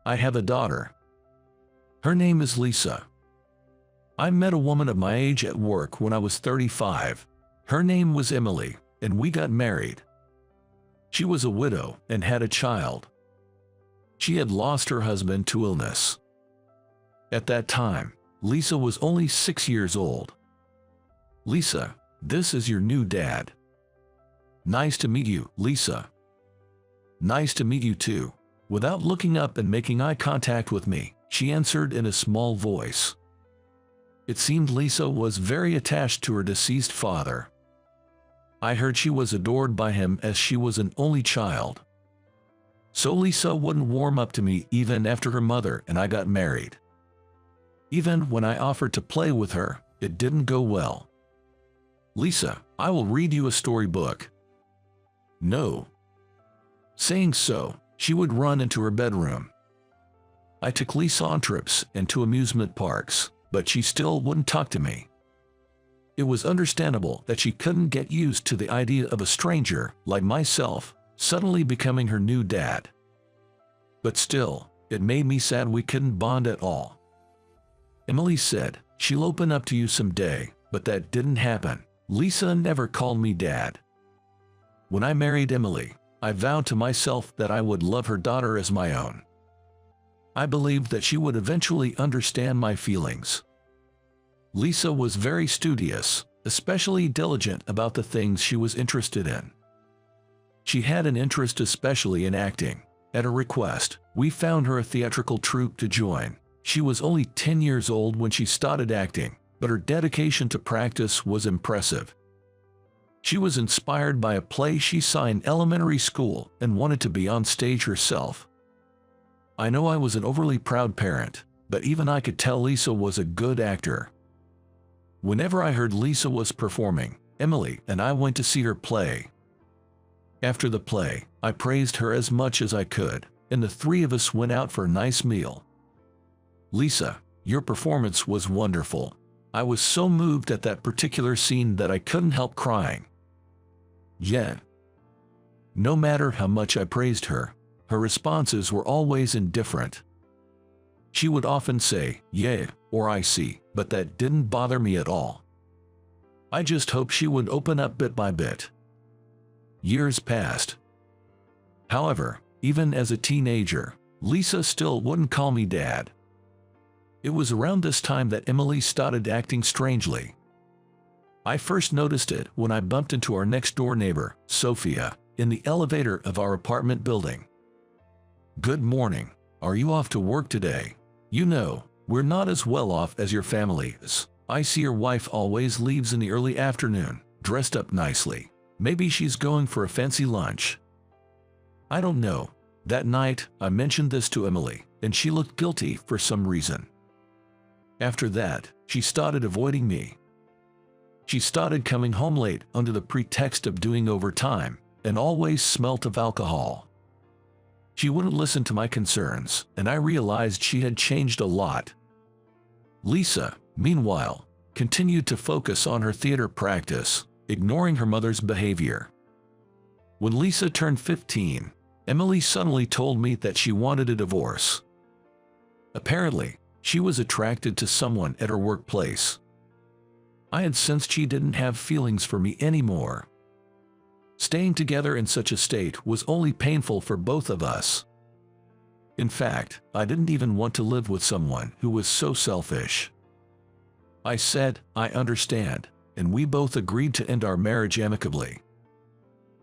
I have a daughter. Her name is Lisa. I met a woman of my age at work when I was 35. Her name was Emily, and we got married. She was a widow and had a child. She had lost her husband to illness. At that time, Lisa was only 6 years old. Lisa, this is your new dad. Nice to meet you, Lisa. Nice to meet you too. Without looking up and making eye contact with me, she answered in a small voice. It seemed Lisa was very attached to her deceased father. I heard she was adored by him as she was an only child. So Lisa wouldn't warm up to me even after her mother and I got married. Even when I offered to play with her, it didn't go well. Lisa, I will read you a storybook. No. Saying so, she would run into her bedroom. I took Lisa on trips and to amusement parks, but she still wouldn't talk to me. It was understandable that she couldn't get used to the idea of a stranger, like myself, suddenly becoming her new dad. But still, it made me sad we couldn't bond at all. Emily said she'll open up to you someday, but that didn't happen. Lisa never called me dad. When I married Emily, I vowed to myself that I would love her daughter as my own. I believed that she would eventually understand my feelings. Lisa was very studious, especially diligent about the things she was interested in. She had an interest especially in acting. At her request, we found her a theatrical troupe to join. She was only 10 years old when she started acting, but her dedication to practice was impressive. She was inspired by a play she saw in elementary school and wanted to be on stage herself. I know I was an overly proud parent, but even I could tell Lisa was a good actor. Whenever I heard Lisa was performing, Emily and I went to see her play. After the play, I praised her as much as I could, and the three of us went out for a nice meal. Lisa, your performance was wonderful. I was so moved at that particular scene that I couldn't help crying. Yeah. No matter how much I praised her, her responses were always indifferent. She would often say, yeah, or I see, but that didn't bother me at all. I just hoped she would open up bit by bit. Years passed. However, even as a teenager, Lisa still wouldn't call me dad. It was around this time that Emily started acting strangely. I first noticed it when I bumped into our next-door neighbor, Sophia, in the elevator of our apartment building. Good morning. Are you off to work today? You know, we're not as well off as your family is. I see your wife always leaves in the early afternoon, dressed up nicely. Maybe she's going for a fancy lunch. I don't know. That night, I mentioned this to Emily, and she looked guilty for some reason. After that, she started avoiding me. She started coming home late under the pretext of doing overtime, and always smelt of alcohol. She wouldn't listen to my concerns, and I realized she had changed a lot. Lisa, meanwhile, continued to focus on her theater practice, ignoring her mother's behavior. When Lisa turned 15, Emily suddenly told me that she wanted a divorce. Apparently, she was attracted to someone at her workplace. I had sensed she didn't have feelings for me anymore. Staying together in such a state was only painful for both of us. In fact, I didn't even want to live with someone who was so selfish. I said, I understand, and we both agreed to end our marriage amicably.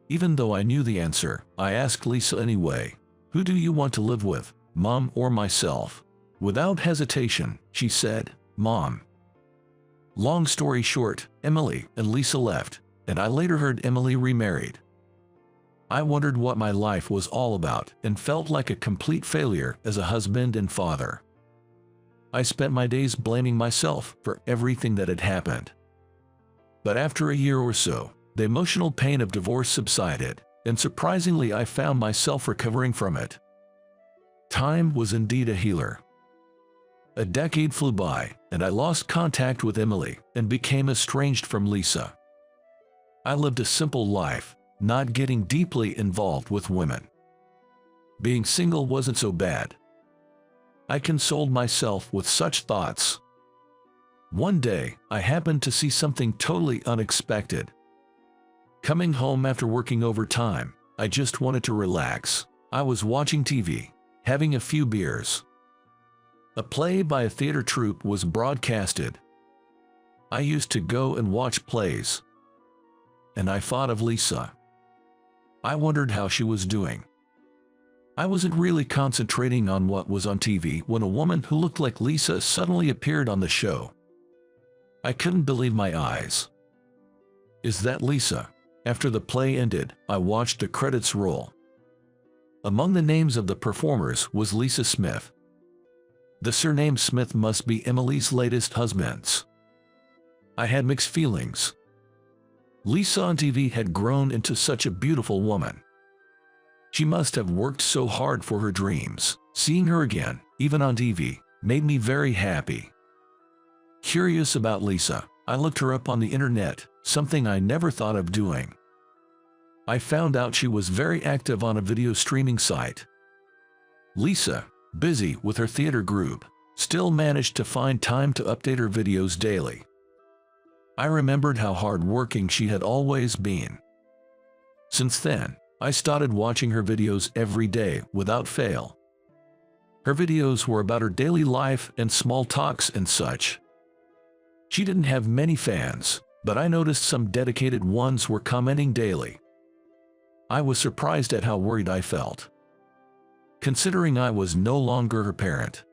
Even though I knew the answer, I asked Lisa anyway, who do you want to live with, Mom or myself? Without hesitation, she said, Mom. Long story short, Emily and Lisa left, and I later heard Emily remarried. I wondered what my life was all about and felt like a complete failure as a husband and father. I spent my days blaming myself for everything that had happened. But after a year or so, the emotional pain of divorce subsided, and surprisingly I found myself recovering from it. Time was indeed a healer. A decade flew by, and I lost contact with Emily and became estranged from Lisa. I lived a simple life, not getting deeply involved with women. Being single wasn't so bad. I consoled myself with such thoughts. One day, I happened to see something totally unexpected. Coming home after working overtime, I just wanted to relax. I was watching TV, having a few beers. A play by a theater troupe was broadcasted. I used to go and watch plays. And I thought of Lisa. I wondered how she was doing. I wasn't really concentrating on what was on TV when a woman who looked like Lisa suddenly appeared on the show. I couldn't believe my eyes. Is that Lisa? After the play ended, I watched the credits roll. Among the names of the performers was Lisa Smith. The surname Smith must be Emily's latest husband's. I had mixed feelings. Lisa on TV had grown into such a beautiful woman. She must have worked so hard for her dreams. Seeing her again, even on TV, made me very happy. Curious about Lisa, I looked her up on the internet, something I never thought of doing. I found out she was very active on a video streaming site. Lisa, busy with her theater group, still managed to find time to update her videos daily. I remembered how hard-working she had always been. Since then, I started watching her videos every day without fail. Her videos were about her daily life and small talks and such. She didn't have many fans, but I noticed some dedicated ones were commenting daily. I was surprised at how worried I felt. Considering I was no longer her parent,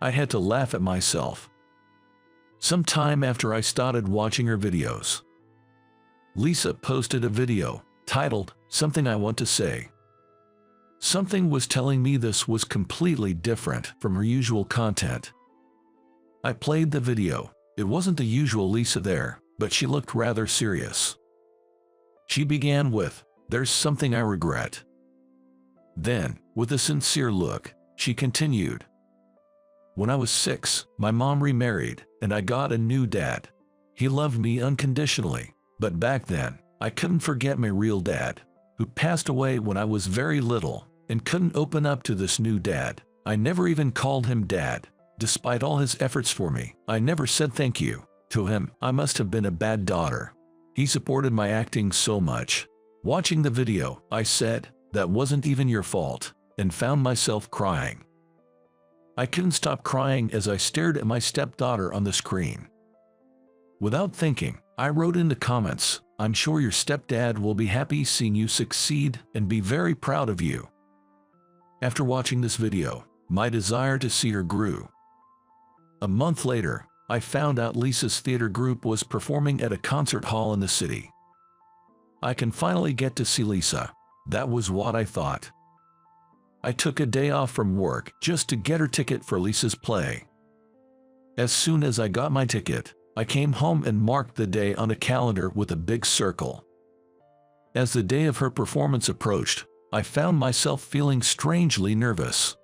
I had to laugh at myself. Some time after I started watching her videos, Lisa posted a video titled, "Something I Want to Say." Something was telling me this was completely different from her usual content. I played the video. It wasn't the usual Lisa there, but she looked rather serious. She began with, "There's something I regret." Then, with a sincere look, she continued, "When I was 6, my mom remarried, and I got a new dad. He loved me unconditionally, but back then, I couldn't forget my real dad, who passed away when I was very little, and couldn't open up to this new dad. I never even called him dad. Despite all his efforts for me, I never said thank you to him. I must have been a bad daughter. He supported my acting so much." Watching the video, I said, "That wasn't even your fault," and found myself crying. I couldn't stop crying as I stared at my stepdaughter on the screen. Without thinking, I wrote in the comments, "I'm sure your stepdad will be happy seeing you succeed and be very proud of you." After watching this video, my desire to see her grew. A month later, I found out Lisa's theater group was performing at a concert hall in the city. I can finally get to see Lisa. That was what I thought. I took a day off from work just to get her ticket for Lisa's play. As soon as I got my ticket, I came home and marked the day on a calendar with a big circle. As the day of her performance approached, I found myself feeling strangely nervous.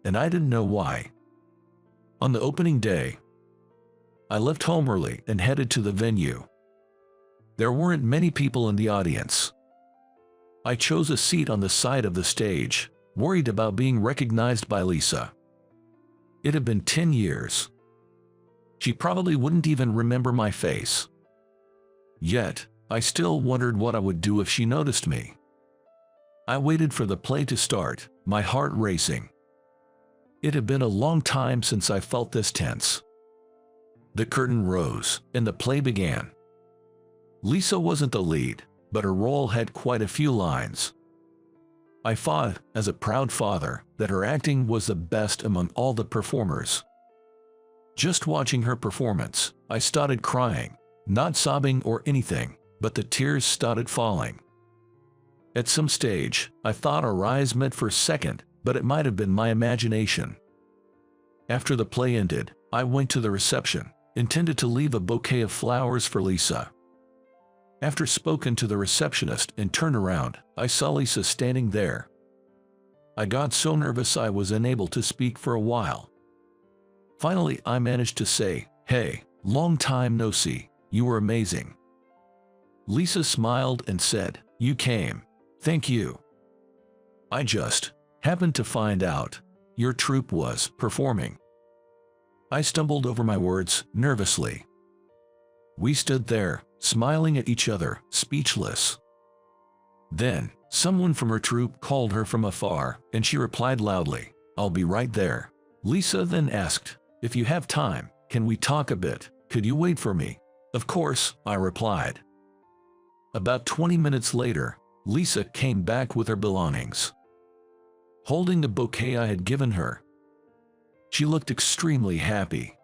And I didn't know why. On the opening day, I left home early and headed to the venue. There weren't many people in the audience. I chose a seat on the side of the stage, worried about being recognized by Lisa. It had been 10 years. She probably wouldn't even remember my face. Yet, I still wondered what I would do if she noticed me. I waited for the play to start, my heart racing. It had been a long time since I felt this tense. The curtain rose, and the play began. Lisa wasn't the lead, but her role had quite a few lines. I thought, as a proud father, that her acting was the best among all the performers. Just watching her performance, I started crying, not sobbing or anything, but the tears started falling. At some stage, I thought our eyes met for a second, but it might have been my imagination. After the play ended, I went to the reception, intended to leave a bouquet of flowers for Lisa. After spoken to the receptionist and turned around, I saw Lisa standing there. I got so nervous I was unable to speak for a while. Finally, I managed to say, "Hey, long time no see, you were amazing." Lisa smiled and said, "You came. Thank you. I just happened to find out your troupe was performing. I stumbled over my words nervously. We stood there, smiling at each other, speechless. Then, someone from her troupe called her from afar, and she replied loudly, "I'll be right there." Lisa then asked, "If you have time, can we talk a bit? Could you wait for me?" "Of course," I replied. About 20 minutes later, Lisa came back with her belongings, holding the bouquet I had given her. She looked extremely happy.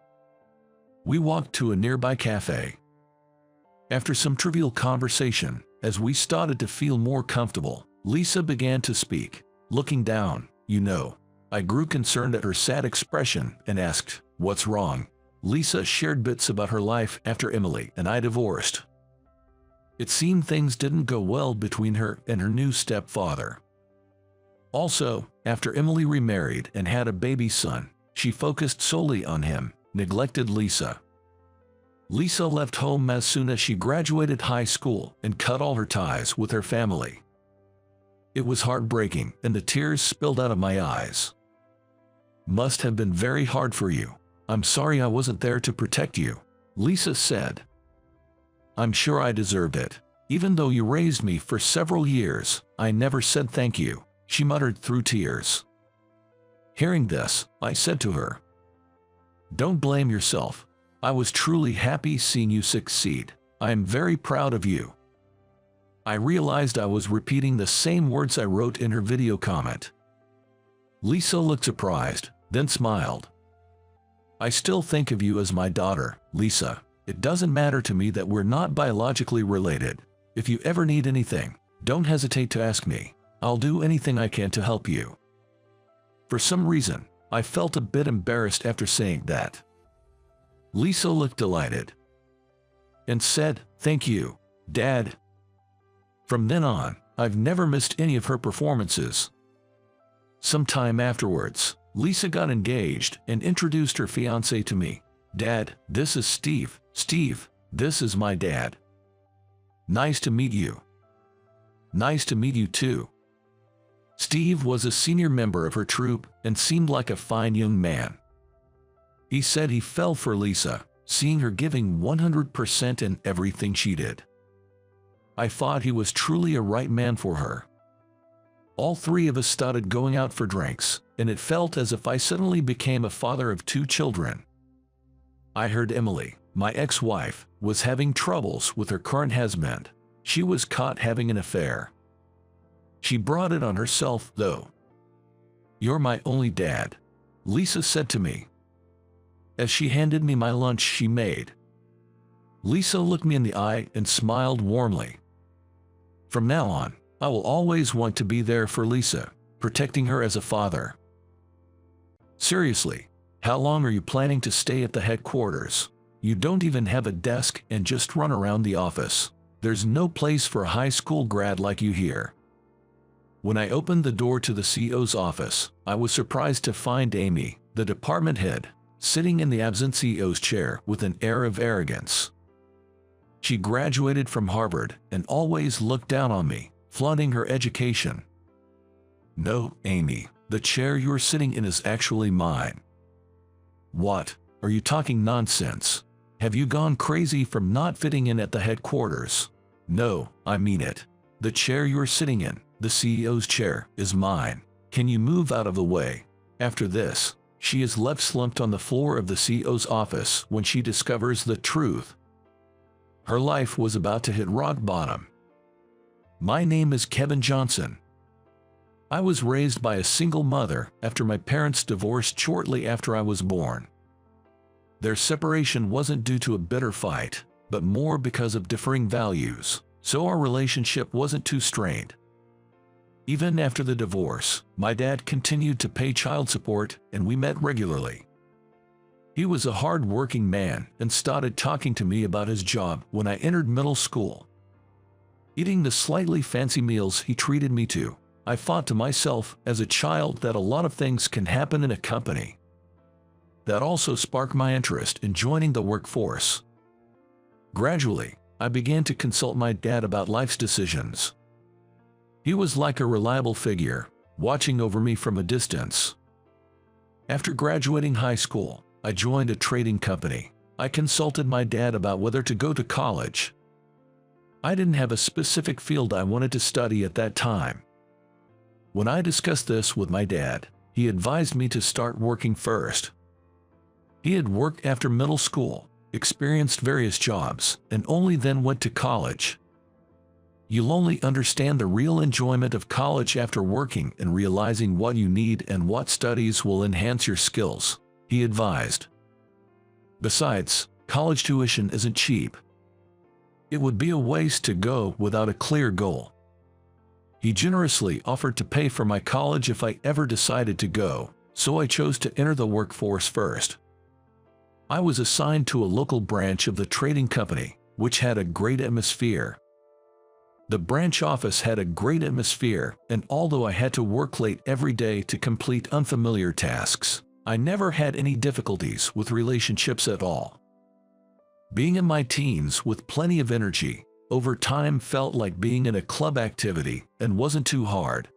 We walked to a nearby cafe. After some trivial conversation, as we started to feel more comfortable, Lisa began to speak. Looking down, I grew concerned at her sad expression and asked, "What's wrong?" Lisa shared bits about her life after Emily and I divorced. It seemed things didn't go well between her and her new stepfather. Also, after Emily remarried and had a baby son, she focused solely on him, neglected Lisa. Lisa left home as soon as she graduated high school and cut all her ties with her family. It was heartbreaking, and the tears spilled out of my eyes. "Must have been very hard for you. I'm sorry I wasn't there to protect you," Lisa said. "I'm sure I deserved it. Even though you raised me for several years, I never said thank you," she muttered through tears. Hearing this, I said to her, "Don't blame yourself. I was truly happy seeing you succeed. I am very proud of you." I realized I was repeating the same words I wrote in her video comment. Lisa looked surprised, then smiled. "I still think of you as my daughter, Lisa. It doesn't matter to me that we're not biologically related. If you ever need anything, don't hesitate to ask me. I'll do anything I can to help you." For some reason, I felt a bit embarrassed after saying that. Lisa looked delighted and said, "Thank you, Dad." From then on, I've never missed any of her performances. Sometime afterwards, Lisa got engaged and introduced her fiancé to me. "Dad, this is Steve. Steve, this is my dad. Nice to meet you." "Nice to meet you too." Steve was a senior member of her troupe and seemed like a fine young man. He said he fell for Lisa, seeing her giving 100% in everything she did. I thought he was truly a right man for her. All three of us started going out for drinks, and it felt as if I suddenly became a father of 2 children. I heard Emily, my ex-wife, was having troubles with her current husband. She was caught having an affair. She brought it on herself, though. "You're my only dad," Lisa said to me, as she handed me my lunch she made. Lisa looked me in the eye and smiled warmly. From now on, I will always want to be there for Lisa, protecting her as a father. "Seriously, how long are you planning to stay at the headquarters? You don't even have a desk and just run around the office. There's no place for a high school grad like you here." When I opened the door to the CEO's office, I was surprised to find Amy, the department head, sitting in the absent CEO's chair with an air of arrogance. She graduated from Harvard and always looked down on me, flaunting her education. "No, Amy, the chair you're sitting in is actually mine." "What? Are you talking nonsense? Have you gone crazy from not fitting in at the headquarters?" "No, I mean it. The chair you're sitting in, the CEO's chair, is mine. Can you move out of the way?" After this, she is left slumped on the floor of the CEO's office when she discovers the truth. Her life was about to hit rock bottom. My name is Kevin Johnson. I was raised by a single mother after my parents divorced shortly after I was born. Their separation wasn't due to a bitter fight, but more because of differing values, so our relationship wasn't too strained. Even after the divorce, my dad continued to pay child support and we met regularly. He was a hard-working man and started talking to me about his job when I entered middle school. Eating the slightly fancy meals he treated me to, I thought to myself as a child that a lot of things can happen in a company. That also sparked my interest in joining the workforce. Gradually, I began to consult my dad about life's decisions. He was like a reliable figure, watching over me from a distance. After graduating high school, I joined a trading company. I consulted my dad about whether to go to college. I didn't have a specific field I wanted to study at that time. When I discussed this with my dad, he advised me to start working first. He had worked after middle school, experienced various jobs, and only then went to college. You'll only understand the real enjoyment of college after working and realizing what you need and what studies will enhance your skills, he advised. Besides, college tuition isn't cheap. It would be a waste to go without a clear goal. He generously offered to pay for my college if I ever decided to go, so I chose to enter the workforce first. I was assigned to a local branch of the trading company, which had a great atmosphere. The branch office had a great atmosphere, and although I had to work late every day to complete unfamiliar tasks, I never had any difficulties with relationships at all. Being in my teens with plenty of energy, over time felt like being in a club activity and wasn't too hard.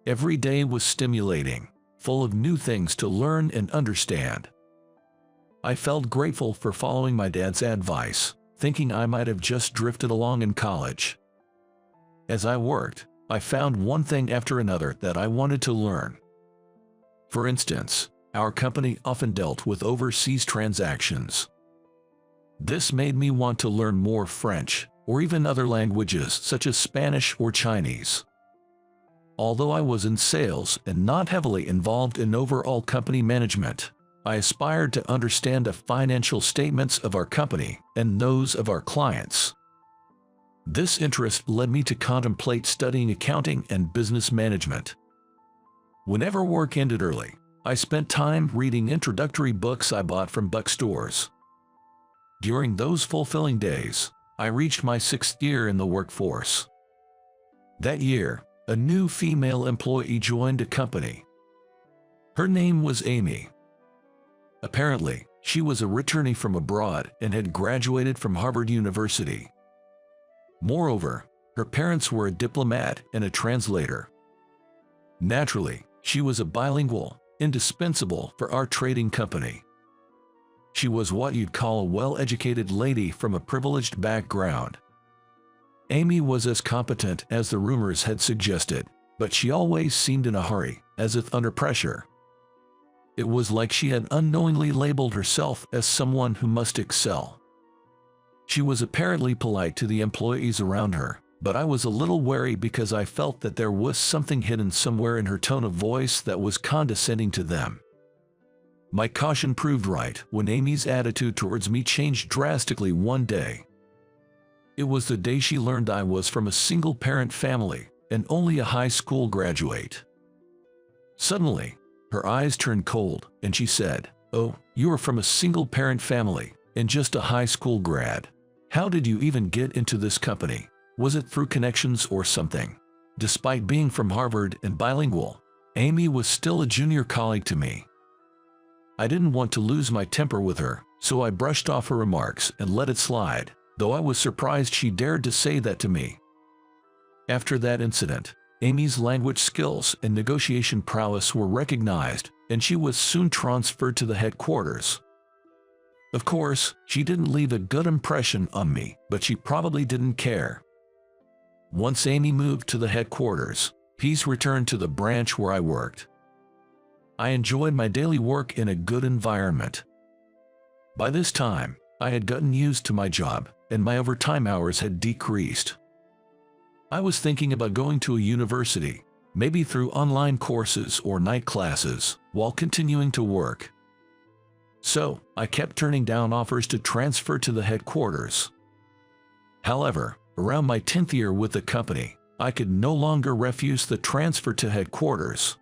Every day was stimulating, full of new things to learn and understand. I felt grateful for following my dad's advice, thinking I might have just drifted along in college. As I worked, I found one thing after another that I wanted to learn. For instance, our company often dealt with overseas transactions. This made me want to learn more French, or even other languages such as Spanish or Chinese. Although I was in sales and not heavily involved in overall company management, I aspired to understand the financial statements of our company and those of our clients. This interest led me to contemplate studying accounting and business management. Whenever work ended early, I spent time reading introductory books I bought from bookstores. During those fulfilling days, I reached my 6th year in the workforce. That year, a new female employee joined the company. Her name was Amy. Apparently, she was a returnee from abroad and had graduated from Harvard University. Moreover, her parents were a diplomat and a translator. Naturally, she was a bilingual, indispensable for our trading company. She was what you'd call a well-educated lady from a privileged background. Amy was as competent as the rumors had suggested, but she always seemed in a hurry, as if under pressure. It was like she had unknowingly labeled herself as someone who must excel. She was apparently polite to the employees around her, but I was a little wary because I felt that there was something hidden somewhere in her tone of voice that was condescending to them. My caution proved right when Amy's attitude towards me changed drastically one day. It was the day she learned I was from a single-parent family and only a high school graduate. Suddenly, her eyes turned cold and she said, "Oh, you are from a single-parent family and just a high school grad. How did you even get into this company? Was it through connections or something?" Despite being from Harvard and bilingual, Amy was still a junior colleague to me. I didn't want to lose my temper with her, so I brushed off her remarks and let it slide, though I was surprised she dared to say that to me. After that incident, Amy's language skills and negotiation prowess were recognized, and she was soon transferred to the headquarters. Of course, she didn't leave a good impression on me, but she probably didn't care. Once Amy moved to the headquarters, peace returned to the branch where I worked. I enjoyed my daily work in a good environment. By this time, I had gotten used to my job, and my overtime hours had decreased. I was thinking about going to a university, maybe through online courses or night classes, while continuing to work. So, I kept turning down offers to transfer to the headquarters. However, around my 10th year with the company, I could no longer refuse the transfer to headquarters.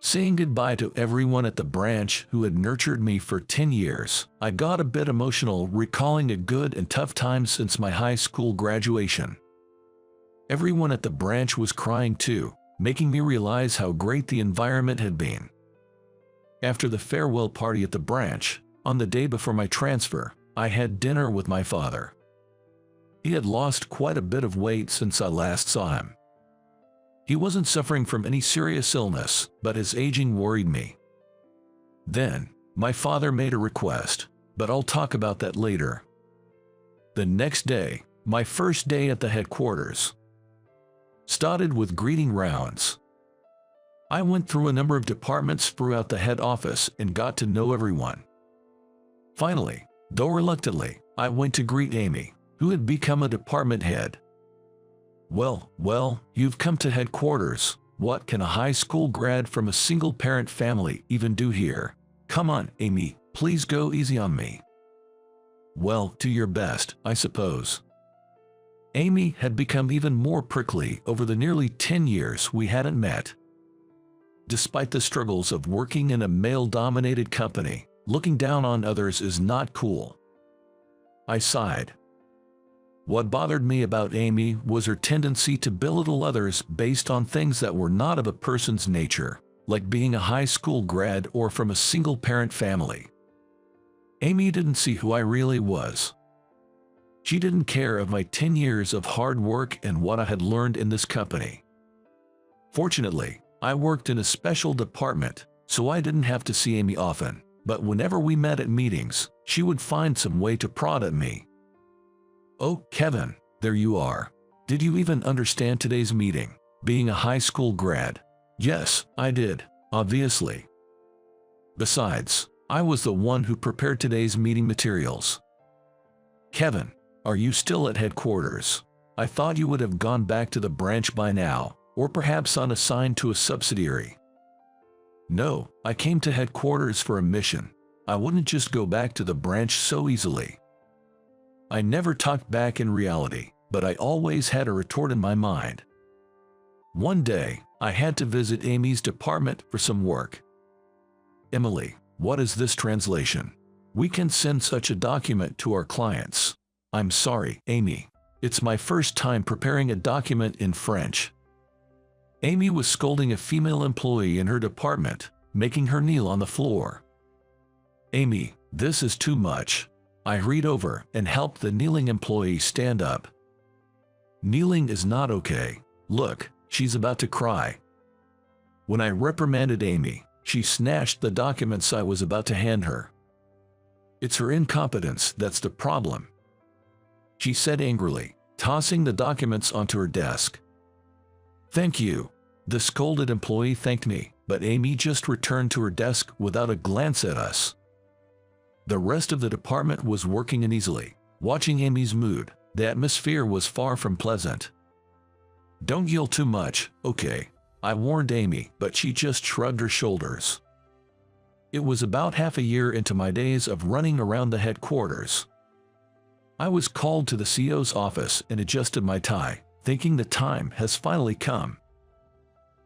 Saying goodbye to everyone at the branch who had nurtured me for 10 years, I got a bit emotional recalling a good and tough time since my high school graduation. Everyone at the branch was crying too, making me realize how great the environment had been. After the farewell party at the branch, on the day before my transfer, I had dinner with my father. He had lost quite a bit of weight since I last saw him. He wasn't suffering from any serious illness, but his aging worried me. Then, my father made a request, but I'll talk about that later. The next day, my first day at the headquarters, started with greeting rounds. I went through a number of departments throughout the head office and got to know everyone. Finally, though reluctantly, I went to greet Amy, who had become a department head. Well, you've come to headquarters. What can a high school grad from a single-parent family even do here? Come on, Amy, please go easy on me. Well, do your best, I suppose. Amy had become even more prickly over the nearly 10 years we hadn't met. Despite the struggles of working in a male-dominated company, looking down on others is not cool. I sighed. What bothered me about Amy was her tendency to belittle others based on things that were not of a person's nature, like being a high school grad or from a single-parent family. Amy didn't see who I really was. She didn't care of my 10 years of hard work and what I had learned in this company. Fortunately, I worked in a special department, so I didn't have to see Amy often, but whenever we met at meetings, she would find some way to prod at me. "Oh, Kevin, there you are. Did you even understand today's meeting, being a high school grad?" Yes, I did, obviously. Besides, I was the one who prepared today's meeting materials. Kevin, are you still at headquarters? I thought you would have gone back to the branch by now, or perhaps unassigned to a subsidiary. No, I came to headquarters for a mission. I wouldn't just go back to the branch so easily. I never talked back in reality, but I always had a retort in my mind. One day, I had to visit Amy's department for some work. "Emily, what is this translation? We can send such a document to our clients." "I'm sorry, Amy. It's my first time preparing a document in French." Amy was scolding a female employee in her department, making her kneel on the floor. "Amy, this is too much." I hurried over and helped the kneeling employee stand up. "Kneeling is not okay. Look, she's about to cry." When I reprimanded Amy, she snatched the documents I was about to hand her. "It's her incompetence that's the problem," she said angrily, tossing the documents onto her desk. "Thank you." The scolded employee thanked me, but Amy just returned to her desk without a glance at us. The rest of the department was working uneasily, watching Amy's mood. The atmosphere was far from pleasant. "Don't yell too much, okay?" I warned Amy, but she just shrugged her shoulders. It was about half a year into my days of running around the headquarters. I was called to the CEO's office and adjusted my tie, thinking the time has finally come.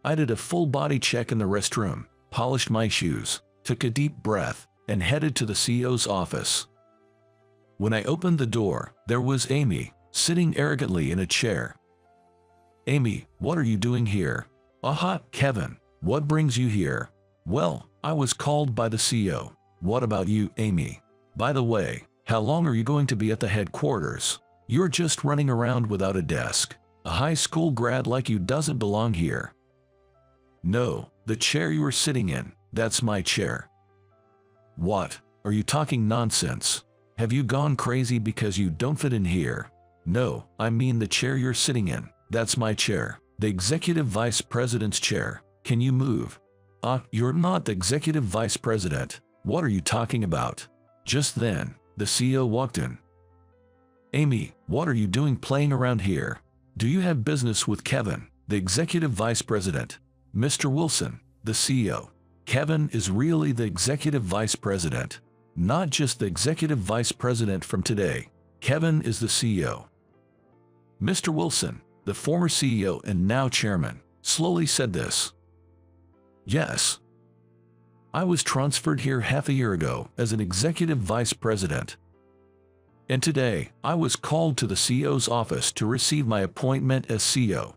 I did a full body check in the restroom, polished my shoes, took a deep breath, and headed to the CEO's office. When I opened the door, there was Amy, sitting arrogantly in a chair. "Amy, what are you doing here?" "Aha, Kevin, what brings you here?" "Well, I was called by the CEO. What about you, Amy? By the way, how long are you going to be at the headquarters? You're just running around without a desk. A high school grad like you doesn't belong here." "No, the chair you are sitting in, that's my chair." "What? Are you talking nonsense? Have you gone crazy because you don't fit in here?" "No, I mean the chair you're sitting in, that's my chair. The executive vice president's chair. Can you move?" You're not the executive vice president. What are you talking about?" Just then, the CEO walked in. "Amy, what are you doing playing around here? Do you have business with Kevin, the executive vice president?" "Mr. Wilson, the CEO. Kevin is really the executive vice president. Not just the executive vice president from today. Kevin is the CEO." Mr. Wilson, the former CEO and now chairman, slowly said this. "Yes. I was transferred here half a year ago as an executive vice president. And today, I was called to the CEO's office to receive my appointment as CEO.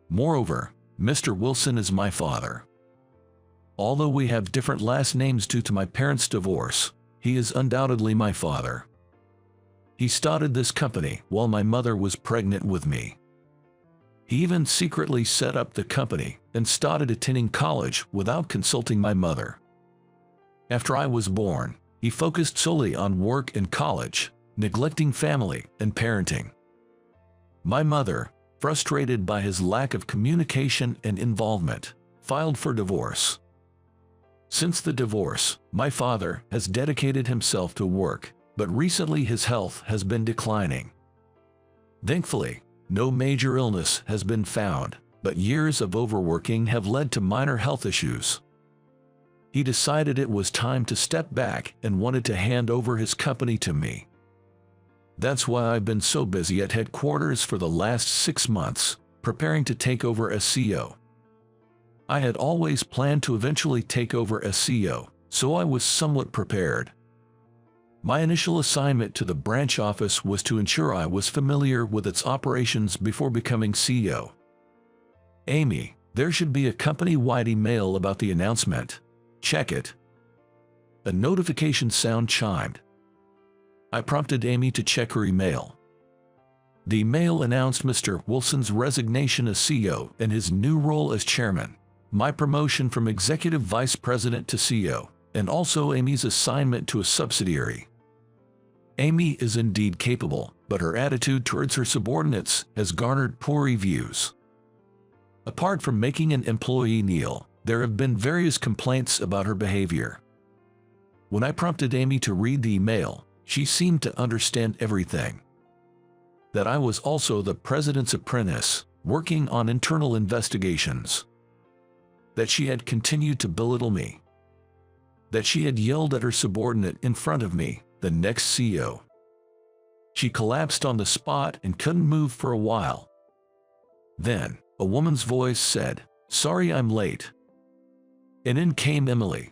Moreover, Mr. Wilson is my father. Although we have different last names due to my parents' divorce, he is undoubtedly my father. He started this company while my mother was pregnant with me. He even secretly set up the company and started attending college without consulting my mother. After I was born, he focused solely on work and college, neglecting family and parenting. My mother, frustrated by his lack of communication and involvement, filed for divorce. Since the divorce, my father has dedicated himself to work, but recently his health has been declining. Thankfully, no major illness has been found, but years of overworking have led to minor health issues. He decided it was time to step back and wanted to hand over his company to me. That's why I've been so busy at headquarters for the last 6 months, preparing to take over as CEO. I had always planned to eventually take over as CEO, so I was somewhat prepared. My initial assignment to the branch office was to ensure I was familiar with its operations before becoming CEO. Amy, there should be a company-wide email about the announcement. Check it. A notification sound chimed. I prompted Amy to check her email. The email announced Mr. Wilson's resignation as CEO and his new role as chairman, my promotion from executive vice president to CEO, and also Amy's assignment to a subsidiary. Amy is indeed capable, but her attitude towards her subordinates has garnered poor reviews. Apart from making an employee kneel, there have been various complaints about her behavior. When I prompted Amy to read the email, she seemed to understand everything. That I was also the president's apprentice, working on internal investigations. That she had continued to belittle me. That she had yelled at her subordinate in front of me, the next CEO. She collapsed on the spot and couldn't move for a while. Then, a woman's voice said, "Sorry I'm late." And in came Emily.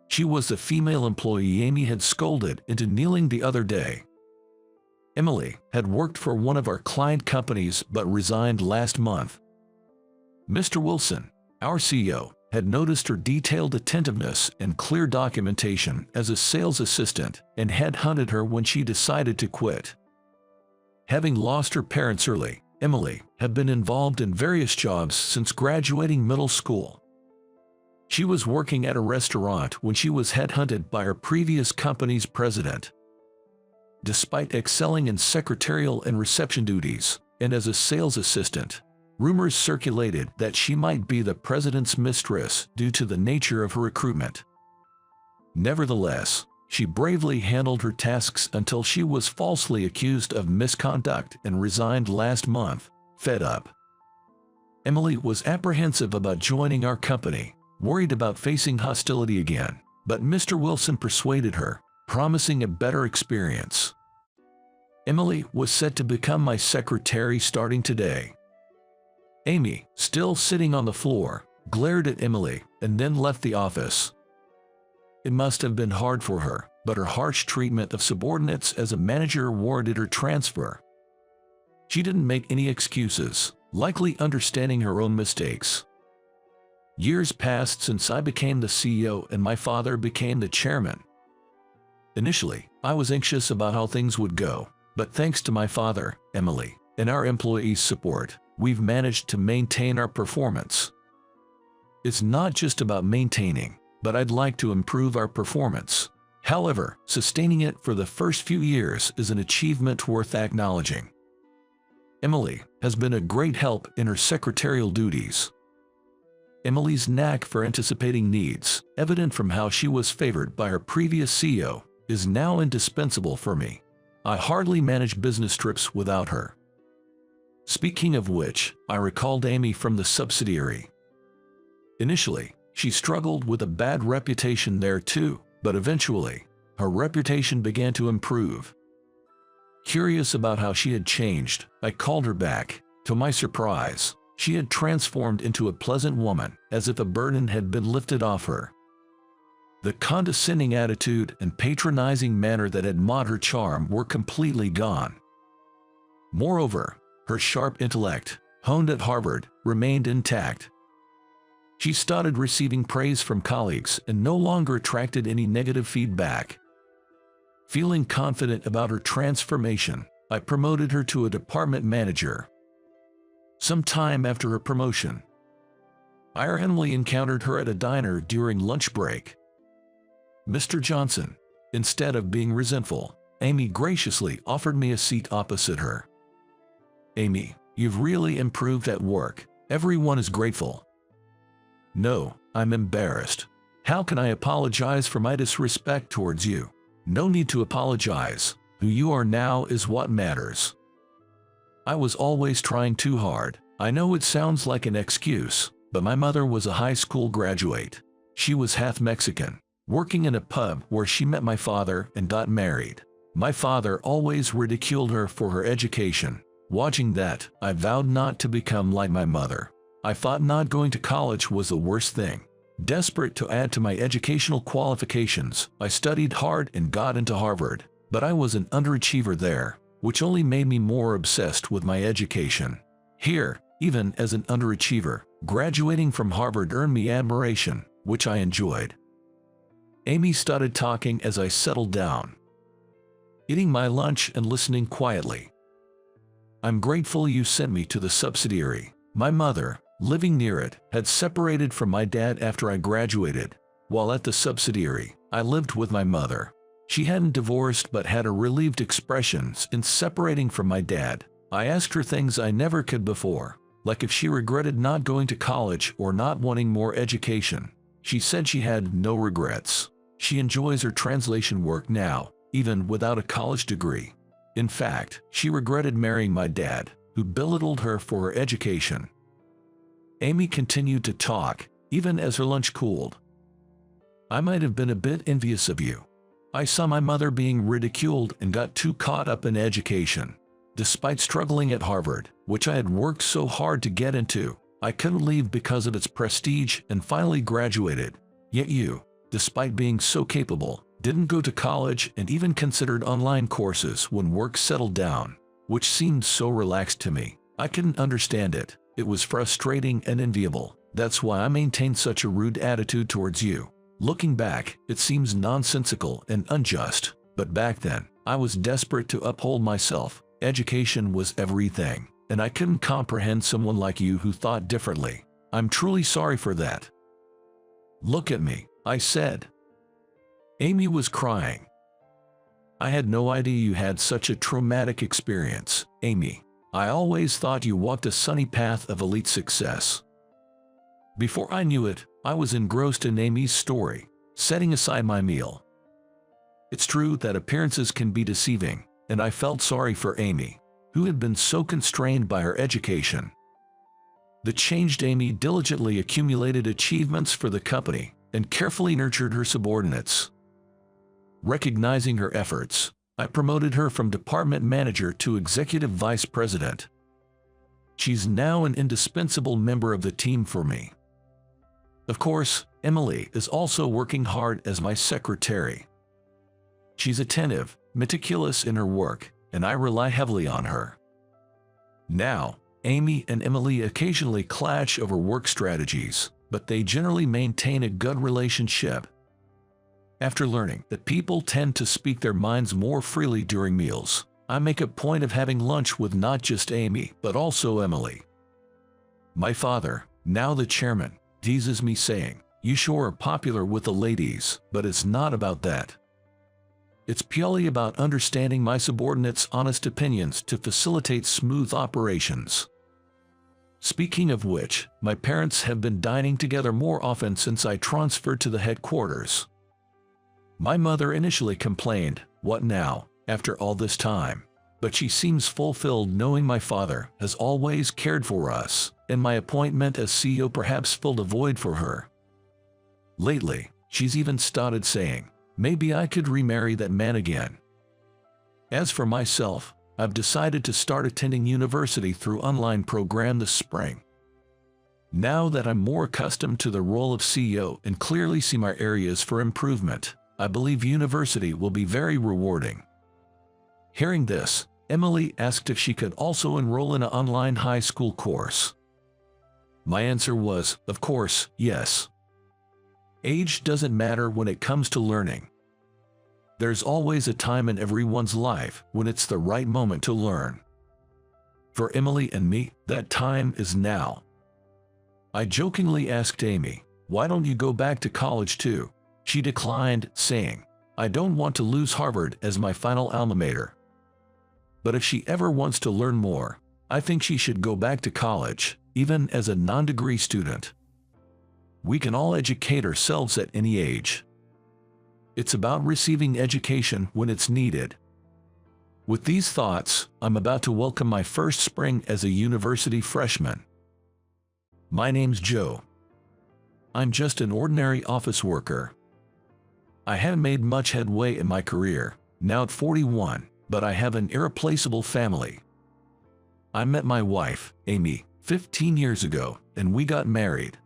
She was the female employee Amy had scolded into kneeling the other day. Emily had worked for one of our client companies but resigned last month. Mr. Wilson, our CEO, had noticed her detailed attentiveness and clear documentation as a sales assistant and headhunted her when she decided to quit. Having lost her parents early, Emily had been involved in various jobs since graduating middle school. She was working at a restaurant when she was headhunted by her previous company's president. Despite excelling in secretarial and reception duties, and as a sales assistant, rumors circulated that she might be the president's mistress due to the nature of her recruitment. Nevertheless, she bravely handled her tasks until she was falsely accused of misconduct and resigned last month, fed up. Emily was apprehensive about joining our company, worried about facing hostility again, but Mr. Wilson persuaded her, promising a better experience. Emily was set to become my secretary starting today. Amy, still sitting on the floor, glared at Emily and then left the office. It must have been hard for her, but her harsh treatment of subordinates as a manager warranted her transfer. She didn't make any excuses, likely understanding her own mistakes. Years passed since I became the CEO and my father became the chairman. Initially, I was anxious about how things would go, but thanks to my father, Emily, and our employees' support, we've managed to maintain our performance. It's not just about maintaining, but I'd like to improve our performance. However, sustaining it for the first few years is an achievement worth acknowledging. Emily has been a great help in her secretarial duties. Emily's knack for anticipating needs, evident from how she was favored by her previous CEO, is now indispensable for me. I hardly manage business trips without her. Speaking of which, I recalled Amy from the subsidiary. Initially, she struggled with a bad reputation there too, but eventually, her reputation began to improve. Curious about how she had changed, I called her back. To my surprise, she had transformed into a pleasant woman, as if a burden had been lifted off her. The condescending attitude and patronizing manner that had marred her charm were completely gone. Moreover, her sharp intellect, honed at Harvard, remained intact. She started receiving praise from colleagues and no longer attracted any negative feedback. Feeling confident about her transformation, I promoted her to a department manager. Some time after her promotion, I randomly encountered her at a diner during lunch break. Mr. Johnson. Instead of being resentful, Amy graciously offered me a seat opposite her. Amy, you've really improved at work. Everyone is grateful. No, I'm embarrassed. How can I apologize for my disrespect towards you? No need to apologize. Who you are now is what matters. I was always trying too hard. I know it sounds like an excuse, but my mother was a high school graduate. She was half Mexican, working in a pub where she met my father and got married. My father always ridiculed her for her education. Watching that, I vowed not to become like my mother. I thought not going to college was the worst thing. Desperate to add to my educational qualifications, I studied hard and got into Harvard, but I was an underachiever there, which only made me more obsessed with my education. Here, even as an underachiever, graduating from Harvard earned me admiration, which I enjoyed. Amy started talking as I settled down, eating my lunch and listening quietly. I'm grateful you sent me to the subsidiary. My mother, living near it, had separated from my dad after I graduated. While at the subsidiary, I lived with my mother. She hadn't divorced but had a relieved expressions in separating from my dad. I asked her things I never could before, like if she regretted not going to college or not wanting more education. She said she had no regrets. She enjoys her translation work now, even without a college degree. In fact, she regretted marrying my dad, who belittled her for her education. Amy continued to talk, even as her lunch cooled. I might have been a bit envious of you. I saw my mother being ridiculed and got too caught up in education. Despite struggling at Harvard, which I had worked so hard to get into, I couldn't leave because of its prestige and finally graduated. Yet you, despite being so capable, didn't go to college and even considered online courses when work settled down, which seemed so relaxed to me. I couldn't understand it. It was frustrating and enviable. That's why I maintained such a rude attitude towards you. Looking back, it seems nonsensical and unjust, but back then, I was desperate to uphold myself. Education was everything, and I couldn't comprehend someone like you who thought differently. I'm truly sorry for that. Look at me, I said. Amy was crying. I had no idea you had such a traumatic experience, Amy. I always thought you walked a sunny path of elite success. Before I knew it, I was engrossed in Amy's story, setting aside my meal. It's true that appearances can be deceiving, and I felt sorry for Amy, who had been so constrained by her education. The changed Amy diligently accumulated achievements for the company and carefully nurtured her subordinates. Recognizing her efforts, I promoted her from department manager to executive vice president. She's now an indispensable member of the team for me. Of course, Emily is also working hard as my secretary. She's attentive, meticulous in her work, and I rely heavily on her. Now, Amy and Emily occasionally clash over work strategies, but they generally maintain a good relationship. After learning that people tend to speak their minds more freely during meals, I make a point of having lunch with not just Amy, but also Emily. My father, now the chairman, teases me saying, "You sure are popular with the ladies," but it's not about that. It's purely about understanding my subordinates' honest opinions to facilitate smooth operations. Speaking of which, my parents have been dining together more often since I transferred to the headquarters. My mother initially complained, "What now, after all this time?" But she seems fulfilled knowing my father has always cared for us, and my appointment as CEO perhaps filled a void for her. Lately, she's even started saying, maybe I could remarry that man again. As for myself, I've decided to start attending university through online program this spring. Now that I'm more accustomed to the role of CEO and clearly see my areas for improvement, I believe university will be very rewarding. Hearing this, Emily asked if she could also enroll in an online high school course. My answer was, of course, yes. Age doesn't matter when it comes to learning. There's always a time in everyone's life when it's the right moment to learn. For Emily and me, that time is now. I jokingly asked Amy, "Why don't you go back to college too?" She declined, saying, "I don't want to lose Harvard as my final alma mater. But if she ever wants to learn more, I think she should go back to college, even as a non-degree student. We can all educate ourselves at any age. It's about receiving education when it's needed." With these thoughts, I'm about to welcome my first spring as a university freshman. My name's Joe. I'm just an ordinary office worker. I haven't made much headway in my career, now at 41, but I have an irreplaceable family. I met my wife, Amy, 15 years ago, and we got married.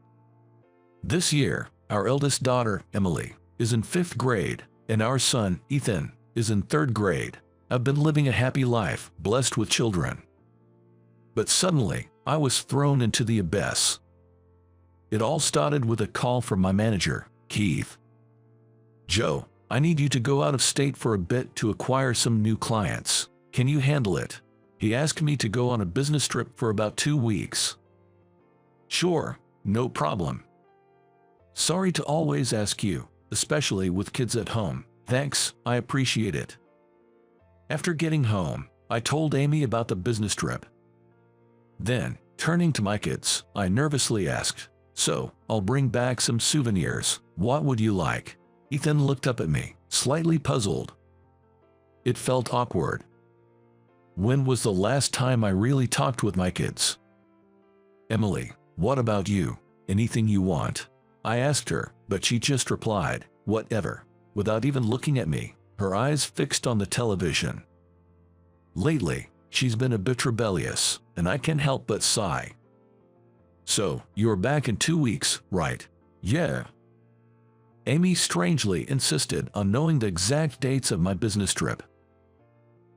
This year, our eldest daughter, Emily, is in 5th grade, and our son, Ethan, is in 3rd grade. I've been living a happy life, blessed with children. But suddenly, I was thrown into the abyss. It all started with a call from my manager, Keith. "Joe, I need you to go out of state for a bit to acquire some new clients. Can you handle it?" He asked me to go on a business trip for about 2 weeks. "Sure, no problem. Sorry to always ask you, especially with kids at home. Thanks, I appreciate it." After getting home, I told Amy about the business trip. Then, turning to my kids, I nervously asked, "So, I'll bring back some souvenirs. What would you like?" Ethan looked up at me, slightly puzzled. It felt awkward. When was the last time I really talked with my kids? "Emily, what about you? Anything you want?" I asked her, but she just replied, "Whatever," without even looking at me, her eyes fixed on the television. Lately, she's been a bit rebellious, and I can't help but sigh. "So, you're back in 2 weeks, right?" "Yeah." Amy strangely insisted on knowing the exact dates of my business trip.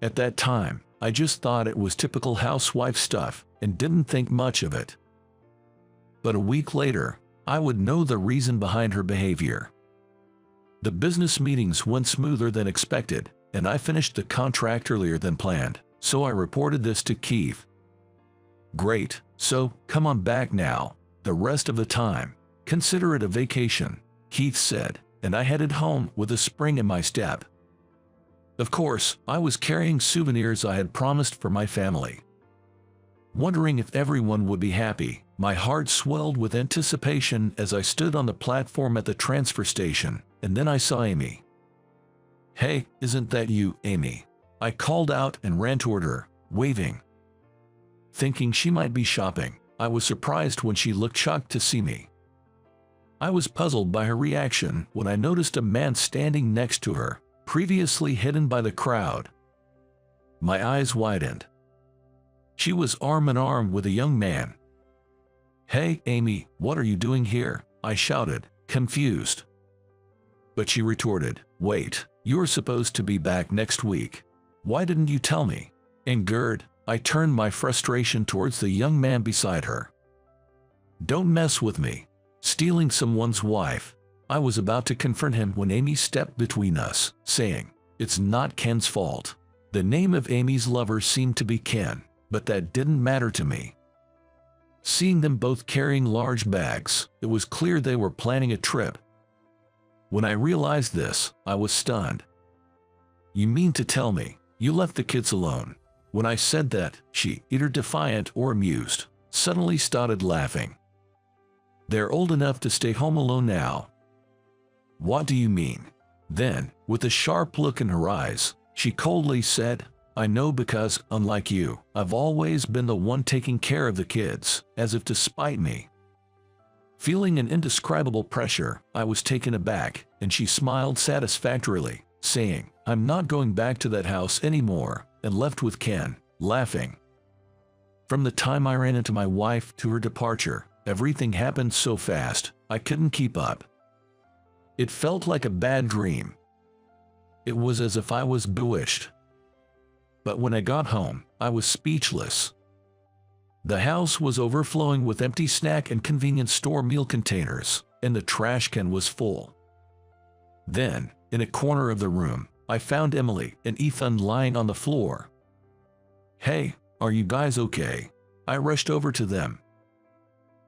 At that time, I just thought it was typical housewife stuff and didn't think much of it. But a week later, I would know the reason behind her behavior. The business meetings went smoother than expected, and I finished the contract earlier than planned, so I reported this to Keith. "Great, so come on back now. The rest of the time, consider it a vacation," Keith said, and I headed home with a spring in my step. Of course, I was carrying souvenirs I had promised for my family. Wondering if everyone would be happy, my heart swelled with anticipation as I stood on the platform at the transfer station, and then I saw Amy. "Hey, isn't that you, Amy?" I called out and ran toward her, waving. Thinking she might be shopping, I was surprised when she looked shocked to see me. I was puzzled by her reaction when I noticed a man standing next to her, previously hidden by the crowd. My eyes widened. She was arm in arm with a young man. "Hey, Amy, what are you doing here?" I shouted, confused. But she retorted, "Wait, you're supposed to be back next week. Why didn't you tell me?" Angered, I turned my frustration towards the young man beside her. "Don't mess with me. Stealing someone's wife." I was about to confront him when Amy stepped between us, saying, "It's not Ken's fault." The name of Amy's lover seemed to be Ken, but that didn't matter to me. Seeing them both carrying large bags, it was clear they were planning a trip. When I realized this, I was stunned. "You mean to tell me you left the kids alone?" When I said that, she, either defiant or amused, suddenly started laughing. "They're old enough to stay home alone now." "What do you mean?" Then, with a sharp look in her eyes, she coldly said, "I know because, unlike you, I've always been the one taking care of the kids," as if to spite me. Feeling an indescribable pressure, I was taken aback, and she smiled satisfactorily, saying, "I'm not going back to that house anymore," and left with Ken, laughing. From the time I ran into my wife to her departure, everything happened so fast, I couldn't keep up. It felt like a bad dream. It was as if I was bewitched. But when I got home, I was speechless. The house was overflowing with empty snack and convenience store meal containers, and the trash can was full. Then, in a corner of the room, I found Emily and Ethan lying on the floor. "Hey, are you guys okay?" I rushed over to them.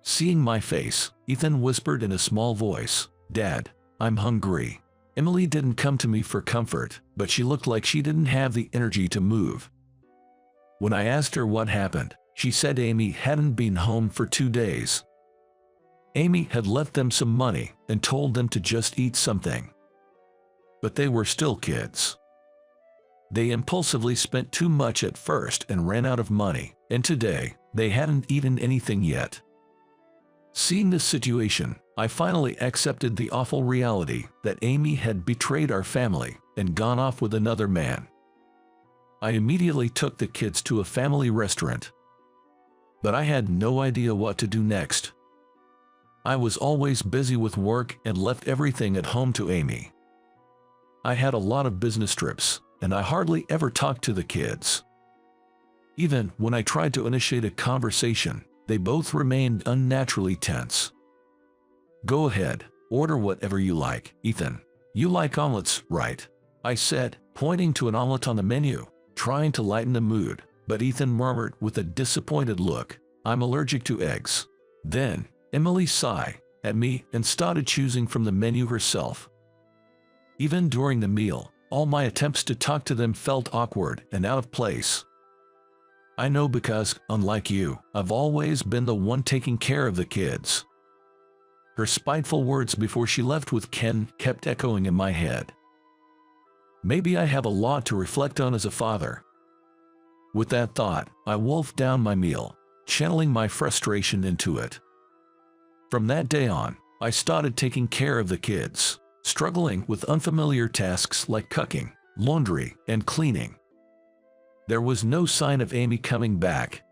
Seeing my face, Ethan whispered in a small voice, "Dad, I'm hungry." Emily didn't come to me for comfort, but she looked like she didn't have the energy to move. When I asked her what happened, she said Amy hadn't been home for 2 days. Amy had left them some money and told them to just eat something. But they were still kids. They impulsively spent too much at first and ran out of money, and today, they hadn't eaten anything yet. Seeing this situation, I finally accepted the awful reality that Amy had betrayed our family and gone off with another man. I immediately took the kids to a family restaurant. But I had no idea what to do next. I was always busy with work and left everything at home to Amy. I had a lot of business trips, and I hardly ever talked to the kids. Even when I tried to initiate a conversation, they both remained unnaturally tense. "Go ahead, order whatever you like, Ethan. You like omelets, right?" I said, pointing to an omelet on the menu, trying to lighten the mood, but Ethan murmured with a disappointed look, "I'm allergic to eggs." Then, Emily sighed at me and started choosing from the menu herself. Even during the meal, all my attempts to talk to them felt awkward and out of place. I know because, unlike you, I've always been the one taking care of the kids. Her spiteful words before she left with Ken kept echoing in my head. Maybe I have a lot to reflect on as a father. With that thought, I wolfed down my meal, channeling my frustration into it. From that day on, I started taking care of the kids, struggling with unfamiliar tasks like cooking, laundry, and cleaning. There was no sign of Amy coming back.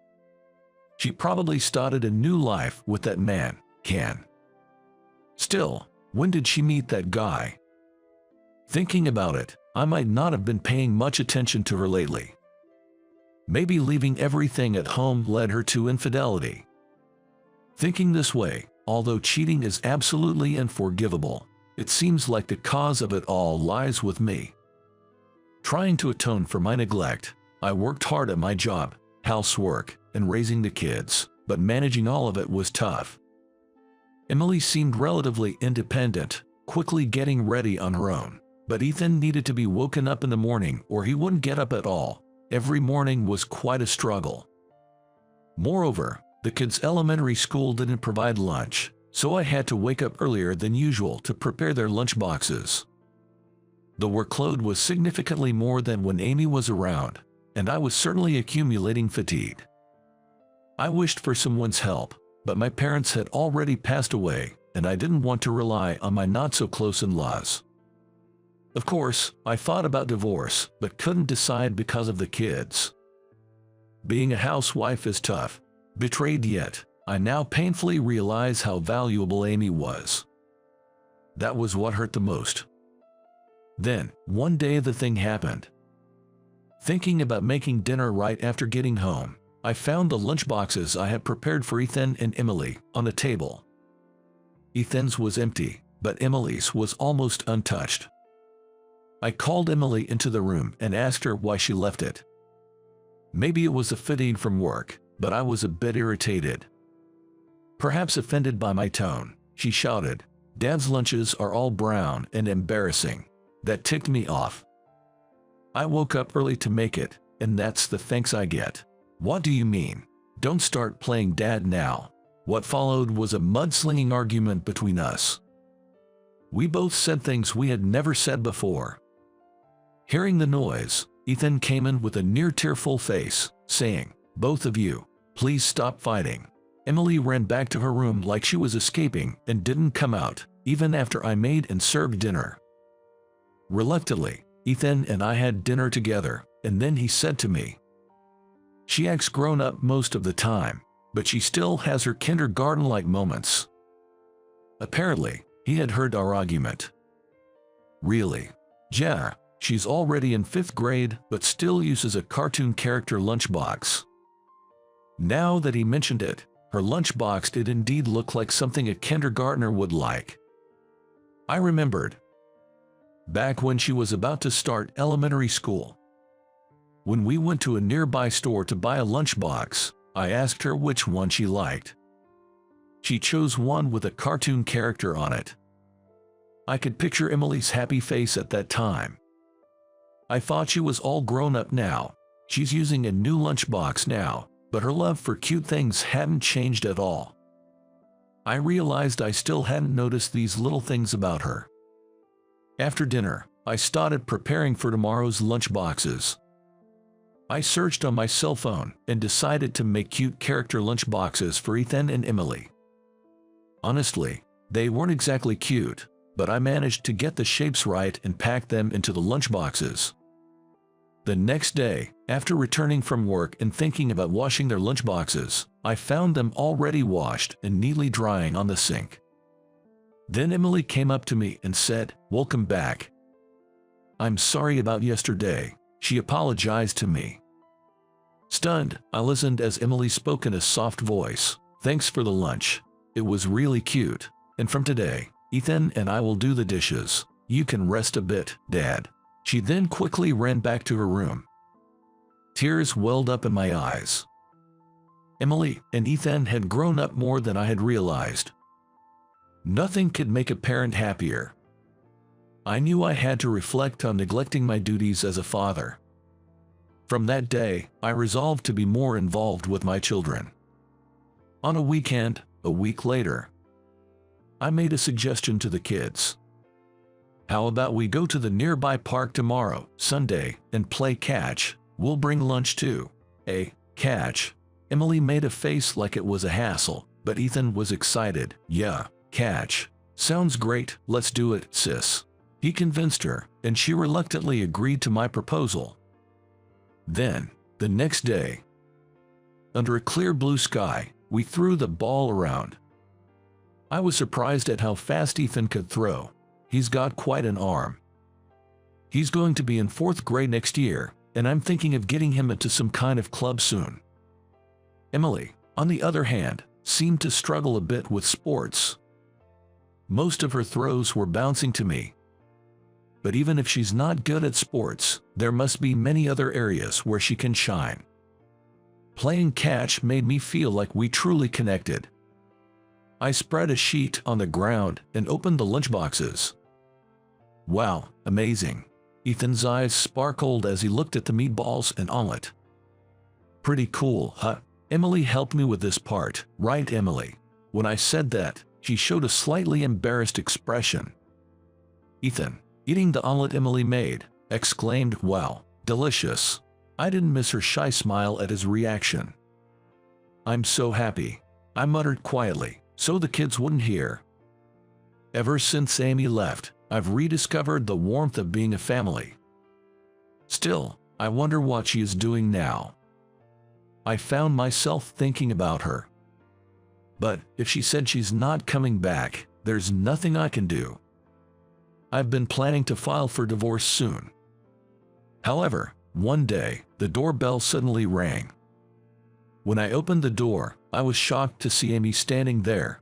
She probably started a new life with that man, Ken. Still, when did she meet that guy? Thinking about it, I might not have been paying much attention to her lately. Maybe leaving everything at home led her to infidelity. Thinking this way, although cheating is absolutely unforgivable, it seems like the cause of it all lies with me. Trying to atone for my neglect, I worked hard at my job, housework, and raising the kids, but managing all of it was tough. Emily seemed relatively independent, quickly getting ready on her own, but Ethan needed to be woken up in the morning or he wouldn't get up at all. Every morning was quite a struggle. Moreover, the kids' elementary school didn't provide lunch, so I had to wake up earlier than usual to prepare their lunch boxes. The workload was significantly more than when Amy was around, and I was certainly accumulating fatigue. I wished for someone's help, but my parents had already passed away, and I didn't want to rely on my not-so-close in-laws. Of course, I thought about divorce, but couldn't decide because of the kids. Being a housewife is tough. Betrayed yet, I now painfully realize how valuable Amy was. That was what hurt the most. Then, one day the thing happened. Thinking about making dinner right after getting home, I found the lunchboxes I had prepared for Ethan and Emily on the table. Ethan's was empty, but Emily's was almost untouched. I called Emily into the room and asked her why she left it. Maybe it was the fatigue from work, but I was a bit irritated. Perhaps offended by my tone, she shouted, "Dad's lunches are all brown and embarrassing." That ticked me off. I woke up early to make it, and that's the thanks I get. "What do you mean? Don't start playing dad now." What followed was a mudslinging argument between us. We both said things we had never said before. Hearing the noise, Ethan came in with a near-tearful face, saying, "Both of you, please stop fighting." Emily ran back to her room like she was escaping and didn't come out, even after I made and served dinner. Reluctantly, Ethan and I had dinner together, and then he said to me, "She acts grown up most of the time, but she still has her kindergarten-like moments." Apparently, he had heard our argument. "Really? Yeah, she's already in 5th grade but still uses a cartoon character lunchbox." Now that he mentioned it, her lunchbox did indeed look like something a kindergartner would like. I remembered. Back when she was about to start elementary school. When we went to a nearby store to buy a lunchbox, I asked her which one she liked. She chose one with a cartoon character on it. I could picture Emily's happy face at that time. I thought she was all grown up now. She's using a new lunchbox now, but her love for cute things hadn't changed at all. I realized I still hadn't noticed these little things about her. After dinner, I started preparing for tomorrow's lunchboxes. I searched on my cell phone and decided to make cute character lunchboxes for Ethan and Emily. Honestly, they weren't exactly cute, but I managed to get the shapes right and pack them into the lunchboxes. The next day, after returning from work and thinking about washing their lunchboxes, I found them already washed and neatly drying on the sink. Then Emily came up to me and said, "Welcome back. I'm sorry about yesterday," she apologized to me. Stunned, I listened as Emily spoke in a soft voice. "Thanks for the lunch. It was really cute. And from today, Ethan and I will do the dishes. You can rest a bit, Dad." She then quickly ran back to her room. Tears welled up in my eyes. Emily and Ethan had grown up more than I had realized. Nothing could make a parent happier. I knew I had to reflect on neglecting my duties as a father. From that day, I resolved to be more involved with my children. On a weekend, a week later, I made a suggestion to the kids. "How about we go to the nearby park tomorrow, Sunday, and play catch? We'll bring lunch too." Catch? Emily made a face like it was a hassle, but Ethan was excited. "Yeah, catch. Sounds great, let's do it, sis." He convinced her, and she reluctantly agreed to my proposal. Then, the next day, under a clear blue sky, we threw the ball around. I was surprised at how fast Ethan could throw. He's got quite an arm. He's going to be in 4th grade next year, and I'm thinking of getting him into some kind of club soon. Emily, on the other hand, seemed to struggle a bit with sports. Most of her throws were bouncing to me. But even if she's not good at sports, there must be many other areas where she can shine. Playing catch made me feel like we truly connected. I spread a sheet on the ground and opened the lunchboxes. Wow, amazing. Ethan's eyes sparkled as he looked at the meatballs and omelet. "Pretty cool, huh?" Emily helped me with this part, right, Emily? When I said that, she showed a slightly embarrassed expression. Ethan, eating the omelet Emily made, exclaimed, "Wow, delicious." I didn't miss her shy smile at his reaction. "I'm so happy," I muttered quietly, so the kids wouldn't hear. Ever since Amy left, I've rediscovered the warmth of being a family. Still, I wonder what she is doing now. I found myself thinking about her. But if she said she's not coming back, there's nothing I can do. I've been planning to file for divorce soon. However, one day, the doorbell suddenly rang. When I opened the door, I was shocked to see Amy standing there.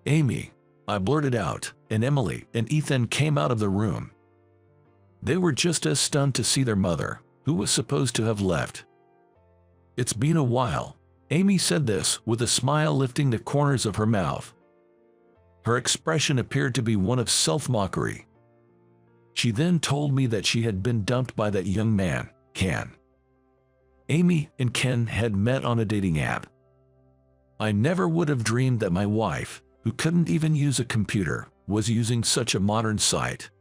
"Amy," I blurted out, and Emily and Ethan came out of the room. They were just as stunned to see their mother, who was supposed to have left. "It's been a while." Amy said this with a smile lifting the corners of her mouth. Her expression appeared to be one of self-mockery. She then told me that she had been dumped by that young man, Ken. Amy and Ken had met on a dating app. I never would have dreamed that my wife, who couldn't even use a computer, was using such a modern site.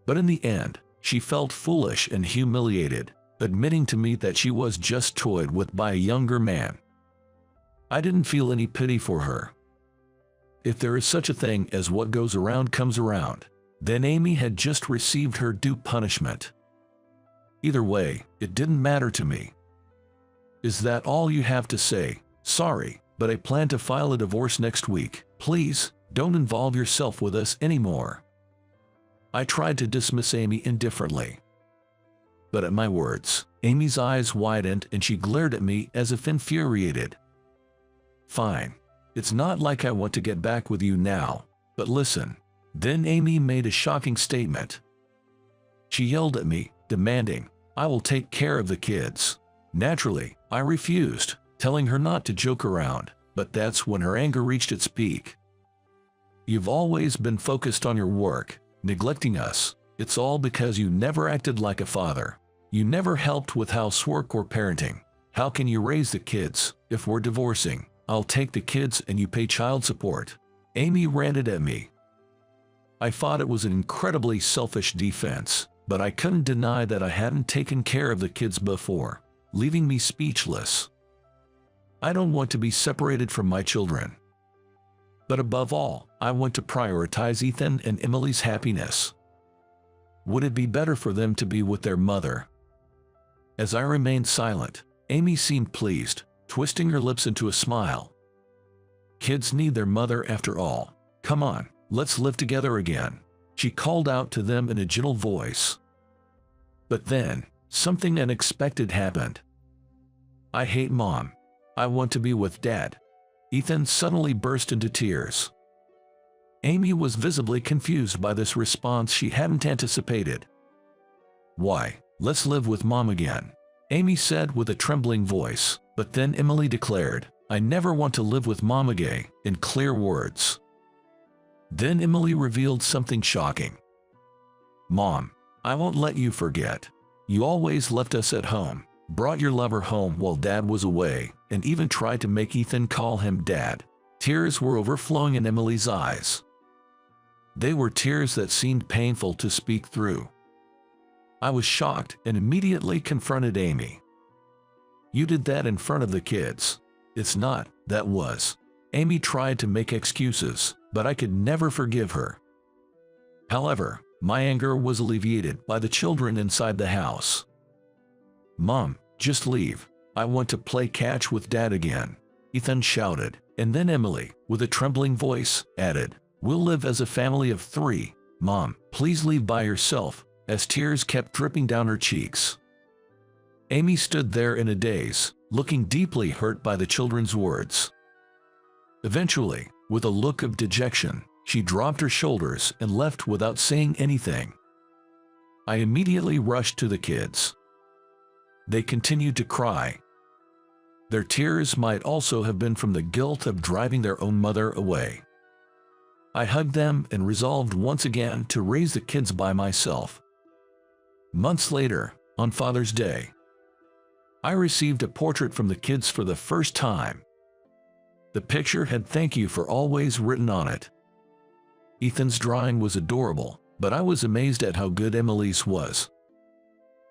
But in the end, she felt foolish and humiliated, admitting to me that she was just toyed with by a younger man. I didn't feel any pity for her. If there is such a thing as what goes around comes around, then Amy had just received her due punishment. Either way, it didn't matter to me. "Is that all you have to say? Sorry, but I plan to file a divorce next week. Please, don't involve yourself with us anymore." I tried to dismiss Amy indifferently. But at my words, Amy's eyes widened and she glared at me as if infuriated. "Fine. It's not like I want to get back with you now, but listen." Then Amy made a shocking statement. She yelled at me, demanding, "I will take care of the kids." Naturally, I refused, telling her not to joke around, but that's when her anger reached its peak. You've always been focused on your work, neglecting us. It's all because you never acted like a father. You never helped with housework or parenting. How can you raise the kids if we're divorcing? I'll take the kids and you pay child support." Amy ranted at me. I thought it was an incredibly selfish defense, but I couldn't deny that I hadn't taken care of the kids before, leaving me speechless. I don't want to be separated from my children. But above all, I want to prioritize Ethan and Emily's happiness. Would it be better for them to be with their mother? As I remained silent, Amy seemed pleased, twisting her lips into a smile. "Kids need their mother after all. Come on, let's live together again," she called out to them in a gentle voice. But then, something unexpected happened. "I hate Mom. I want to be with Dad." Ethan suddenly burst into tears. Amy was visibly confused by this response she hadn't anticipated. "Why, let's live with Mom again," Amy said with a trembling voice, but then Emily declared, "I never want to live with Mom again," in clear words. Then Emily revealed something shocking. "Mom, I won't let you forget. You always left us at home, brought your lover home while Dad was away, and even tried to make Ethan call him Dad." Tears were overflowing in Emily's eyes. They were tears that seemed painful to speak through. I was shocked and immediately confronted Amy. "You did that in front of the kids." "It's not, that was." Amy tried to make excuses, but I could never forgive her. However, my anger was alleviated by the children inside the house. "Mom, just leave. I want to play catch with Dad again," Ethan shouted, and then Emily, with a trembling voice, added, "We'll live as a family of 3. Mom, please leave by yourself," as tears kept dripping down her cheeks. Amy stood there in a daze, looking deeply hurt by the children's words. Eventually, with a look of dejection, she dropped her shoulders and left without saying anything. I immediately rushed to the kids. They continued to cry. Their tears might also have been from the guilt of driving their own mother away. I hugged them and resolved once again to raise the kids by myself. Months later, on Father's Day, I received a portrait from the kids for the first time. The picture had "Thank you for always" written on it. Ethan's drawing was adorable, but I was amazed at how good Emily's was.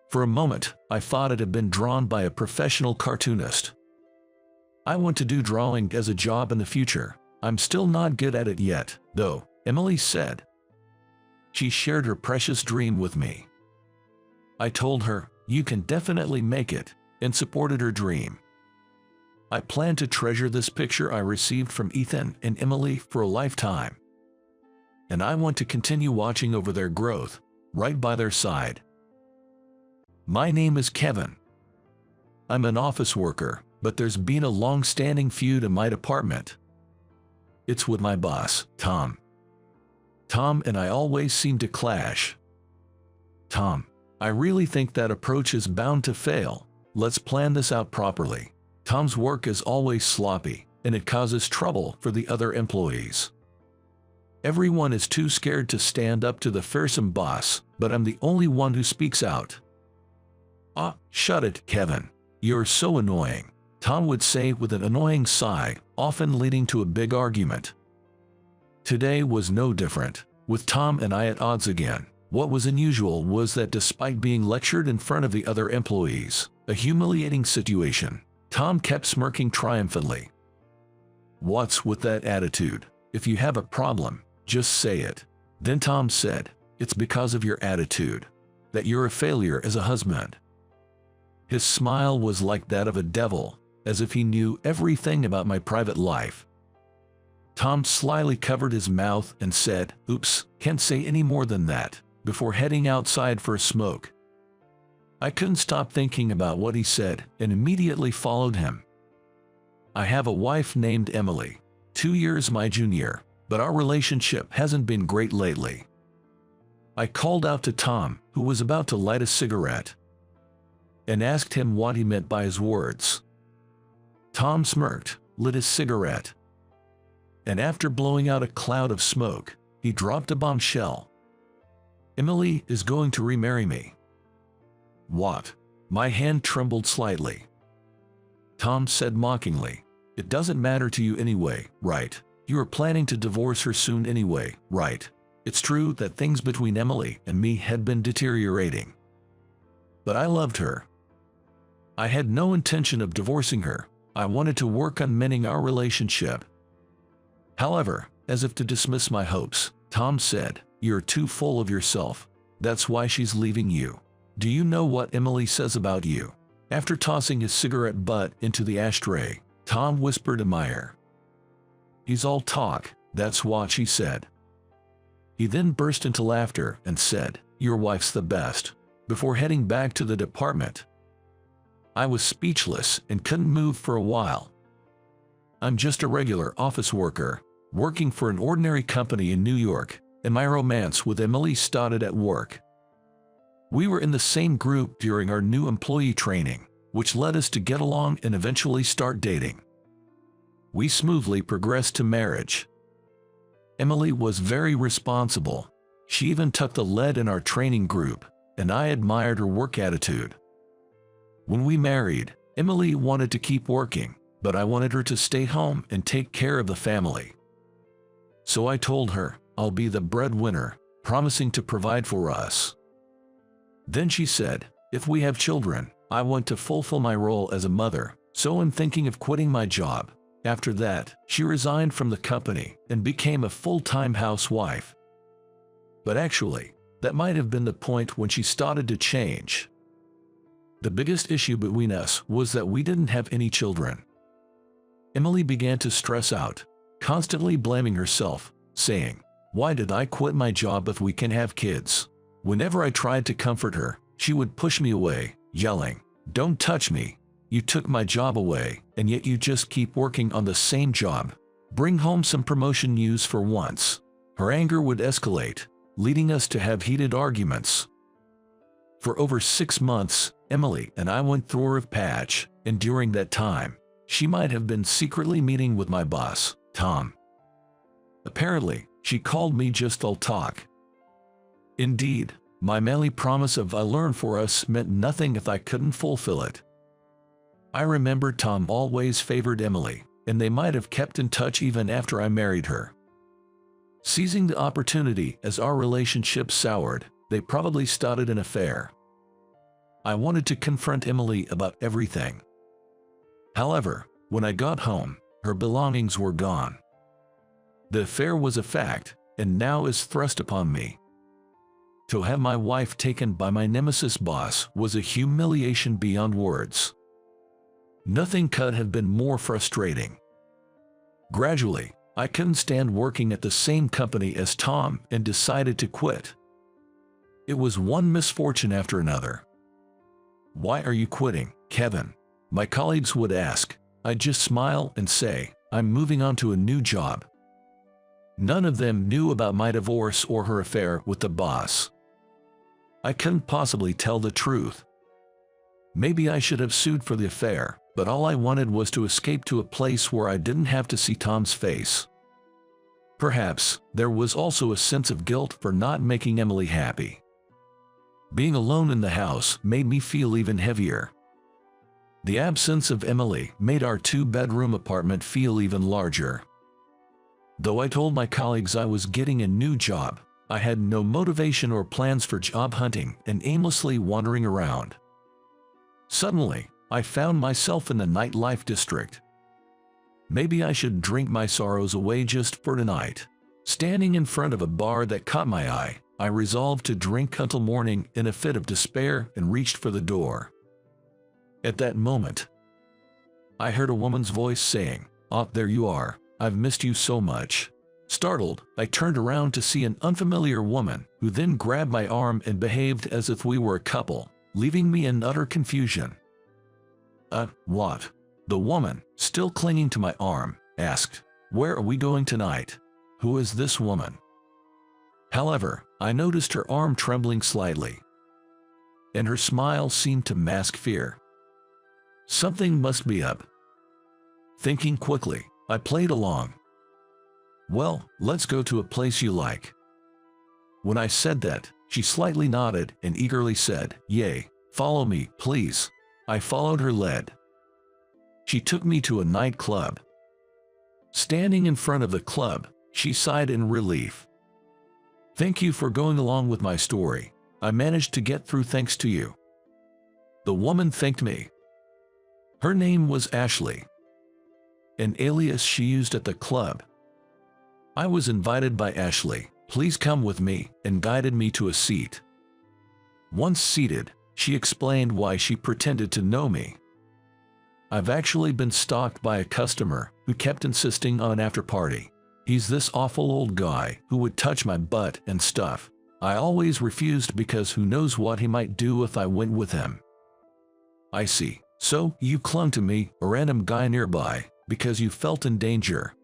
For a moment, I thought it had been drawn by a professional cartoonist. I want to do drawing as a job in the future. I'm still not good at it yet, though, Emily said. She shared her precious dream with me. I told her, "You can definitely make it," and supported her dream. I plan to treasure this picture I received from Ethan and Emily for a lifetime. And I want to continue watching over their growth, right by their side. My name is Kevin. I'm an office worker, but there's been a long-standing feud in my department. It's with my boss, Tom. Tom and I always seem to clash. Tom, I really think that approach is bound to fail. Let's plan this out properly. Tom's work is always sloppy, and it causes trouble for the other employees. Everyone is too scared to stand up to the fearsome boss, but I'm the only one who speaks out. Ah, shut it, Kevin. You're so annoying, Tom would say with an annoying sigh, often leading to a big argument. Today was no different, with Tom and I at odds again. What was unusual was that despite being lectured in front of the other employees, a humiliating situation, Tom kept smirking triumphantly. What's with that attitude? If you have a problem, just say it. Then Tom said, "It's because of your attitude, that you're a failure as a husband." His smile was like that of a devil, as if he knew everything about my private life. Tom slyly covered his mouth and said, "Oops, can't say any more than that," before heading outside for a smoke. I couldn't stop thinking about what he said and immediately followed him. I have a wife named Emily, 2 years my junior, but our relationship hasn't been great lately. I called out to Tom, who was about to light a cigarette, and asked him what he meant by his words. Tom smirked, lit his cigarette. and after blowing out a cloud of smoke, he dropped a bombshell. Emily is going to remarry me. What? My hand trembled slightly. Tom said mockingly, "It doesn't matter to you anyway, right? You are planning to divorce her soon anyway, right? It's true that things between Emily and me had been deteriorating. But I loved her. I had no intention of divorcing her. I wanted to work on mending our relationship." However, as if to dismiss my hopes, Tom said, "You're too full of yourself. That's why she's leaving you. Do you know what Emily says about you?" After tossing his cigarette butt into the ashtray, Tom whispered in my ear, "He's all talk, that's what she said." He then burst into laughter and said, "Your wife's the best," before heading back to the department. I was speechless and couldn't move for a while. I'm just a regular office worker, working for an ordinary company in New York, and my romance with Emily started at work. We were in the same group during our new employee training, which led us to get along and eventually start dating. We smoothly progressed to marriage. Emily was very responsible. She even took the lead in our training group, and I admired her work attitude. When we married, Emily wanted to keep working, but I wanted her to stay home and take care of the family. So I told her, I'll be the breadwinner, promising to provide for us. Then she said, if we have children, I want to fulfill my role as a mother, so I'm thinking of quitting my job. After that, she resigned from the company and became a full-time housewife. But actually, that might have been the point when she started to change. The biggest issue between us was that we didn't have any children. Emily began to stress out, constantly blaming herself, saying, "Why did I quit my job if we can have kids?" Whenever I tried to comfort her, she would push me away, yelling, "Don't touch me. You took my job away, and yet you just keep working on the same job. Bring home some promotion news for once." Her anger would escalate, leading us to have heated arguments. For over 6 months, Emily and I went through a rough patch, and during that time, she might have been secretly meeting with my boss, Tom. Apparently, she called me just all talk. Indeed, my manly promise of "I learn for us" meant nothing if I couldn't fulfill it. I remember Tom always favored Emily, and they might have kept in touch even after I married her. Seizing the opportunity as our relationship soured, they probably started an affair. I wanted to confront Emily about everything. However, when I got home, her belongings were gone. The affair was a fact, and now is thrust upon me. To have my wife taken by my nemesis boss was a humiliation beyond words. Nothing could have been more frustrating. Gradually, I couldn't stand working at the same company as Tom and decided to quit. It was one misfortune after another. "Why are you quitting, Kevin?" my colleagues would ask. I'd just smile and say, "I'm moving on to a new job." None of them knew about my divorce or her affair with the boss. I couldn't possibly tell the truth. Maybe I should have sued for the affair, but all I wanted was to escape to a place where I didn't have to see Tom's face. Perhaps there was also a sense of guilt for not making Emily happy. Being alone in the house made me feel even heavier. The absence of Emily made our 2-bedroom apartment feel even larger. Though I told my colleagues I was getting a new job, I had no motivation or plans for job hunting and aimlessly wandering around. Suddenly, I found myself in the nightlife district. Maybe I should drink my sorrows away just for tonight. Standing in front of a bar that caught my eye, I resolved to drink until morning in a fit of despair and reached for the door. At that moment, I heard a woman's voice saying, "Oh, there you are. I've missed you so much." Startled, I turned around to see an unfamiliar woman who then grabbed my arm and behaved as if we were a couple, leaving me in utter confusion. What?" The woman, still clinging to my arm, asked. "Where are we going tonight? Who is this woman?" However, I noticed her arm trembling slightly, and her smile seemed to mask fear. Something must be up. Thinking quickly, I played along. Well, let's go to a place you like. When I said that, she slightly nodded and eagerly said, "Yay, follow me, please." I followed her lead. She took me to a nightclub. Standing in front of the club, she sighed in relief. "Thank you for going along with my story. I managed to get through thanks to you." The woman thanked me. Her name was Ashley, an alias she used at the club. I was invited by Ashley, "Please come with me," and guided me to a seat. Once seated, she explained why she pretended to know me. "I've actually been stalked by a customer who kept insisting on an after-party. He's this awful old guy who would touch my butt and stuff. I always refused because who knows what he might do if I went with him." "I see. So, you clung to me, a random guy nearby, because you felt in danger."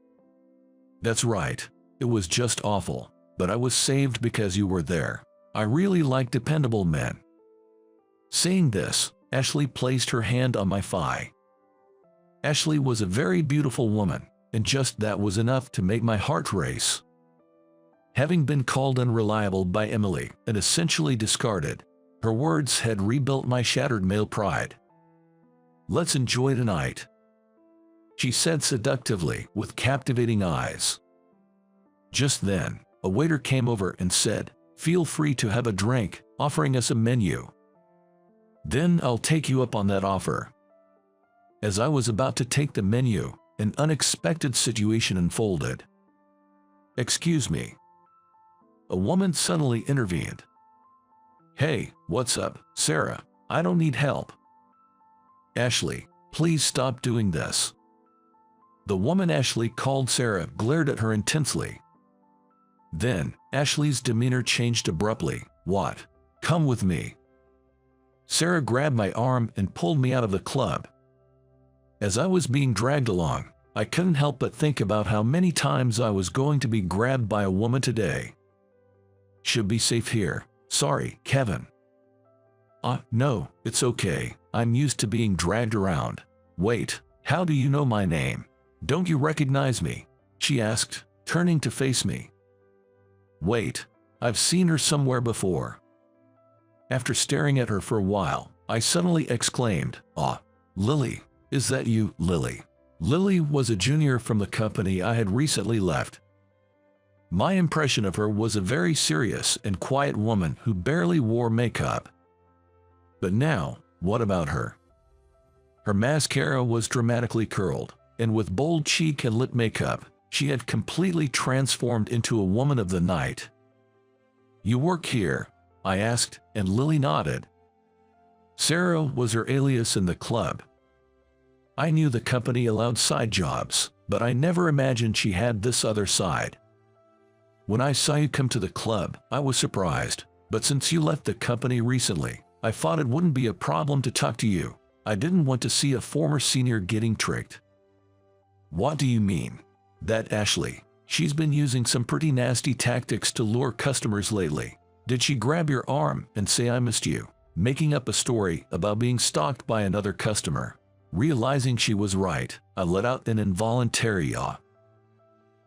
"That's right. It was just awful, but I was saved because you were there. I really like dependable men." Saying this, Ashley placed her hand on my thigh. Ashley was a very beautiful woman, and just that was enough to make my heart race. Having been called unreliable by Emily and essentially discarded, her words had rebuilt my shattered male pride. "Let's enjoy tonight," she said seductively with captivating eyes. Just then, a waiter came over and said, "Feel free to have a drink," offering us a menu. "Then I'll take you up on that offer." As I was about to take the menu, an unexpected situation unfolded. "Excuse me." A woman suddenly intervened. "Hey, what's up, Sarah? I don't need help." "Ashley, please stop doing this." The woman Ashley called Sarah glared at her intensely. Then, Ashley's demeanor changed abruptly. "What? Come with me." Sarah grabbed my arm and pulled me out of the club. As I was being dragged along, I couldn't help but think about how many times I was going to be grabbed by a woman today. "Should be safe here. Sorry, Kevin." No, it's okay. I'm used to being dragged around." "Wait, how do you know my name? Don't you recognize me?" she asked, turning to face me. "Wait, I've seen her somewhere before." After staring at her for a while, I suddenly exclaimed, Lily, is that you, Lily?" Lily was a junior from the company I had recently left. My impression of her was a very serious and quiet woman who barely wore makeup. But now, what about her? Her mascara was dramatically curled, and with bold cheek and lip makeup, she had completely transformed into a woman of the night. "You work here?" I asked, and Lily nodded. Sarah was her alias in the club. I knew the company allowed side jobs, but I never imagined she had this other side. "When I saw you come to the club, I was surprised, but since you left the company recently, I thought it wouldn't be a problem to talk to you. I didn't want to see a former senior getting tricked." "What do you mean?" "That Ashley. She's been using some pretty nasty tactics to lure customers lately. Did she grab your arm and say I missed you, making up a story about being stalked by another customer?" Realizing she was right, I let out an involuntary yaw.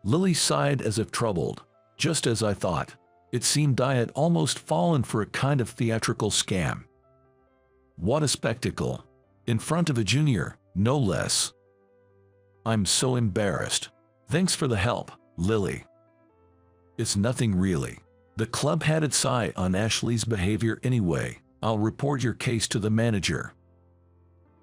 Lily sighed as if troubled. Just as I thought. It seemed I had almost fallen for a kind of theatrical scam. What a spectacle. In front of a junior, no less. I'm so embarrassed. Thanks for the help, Lily. It's nothing really. The club had its eye on Ashley's behavior anyway. I'll report your case to the manager.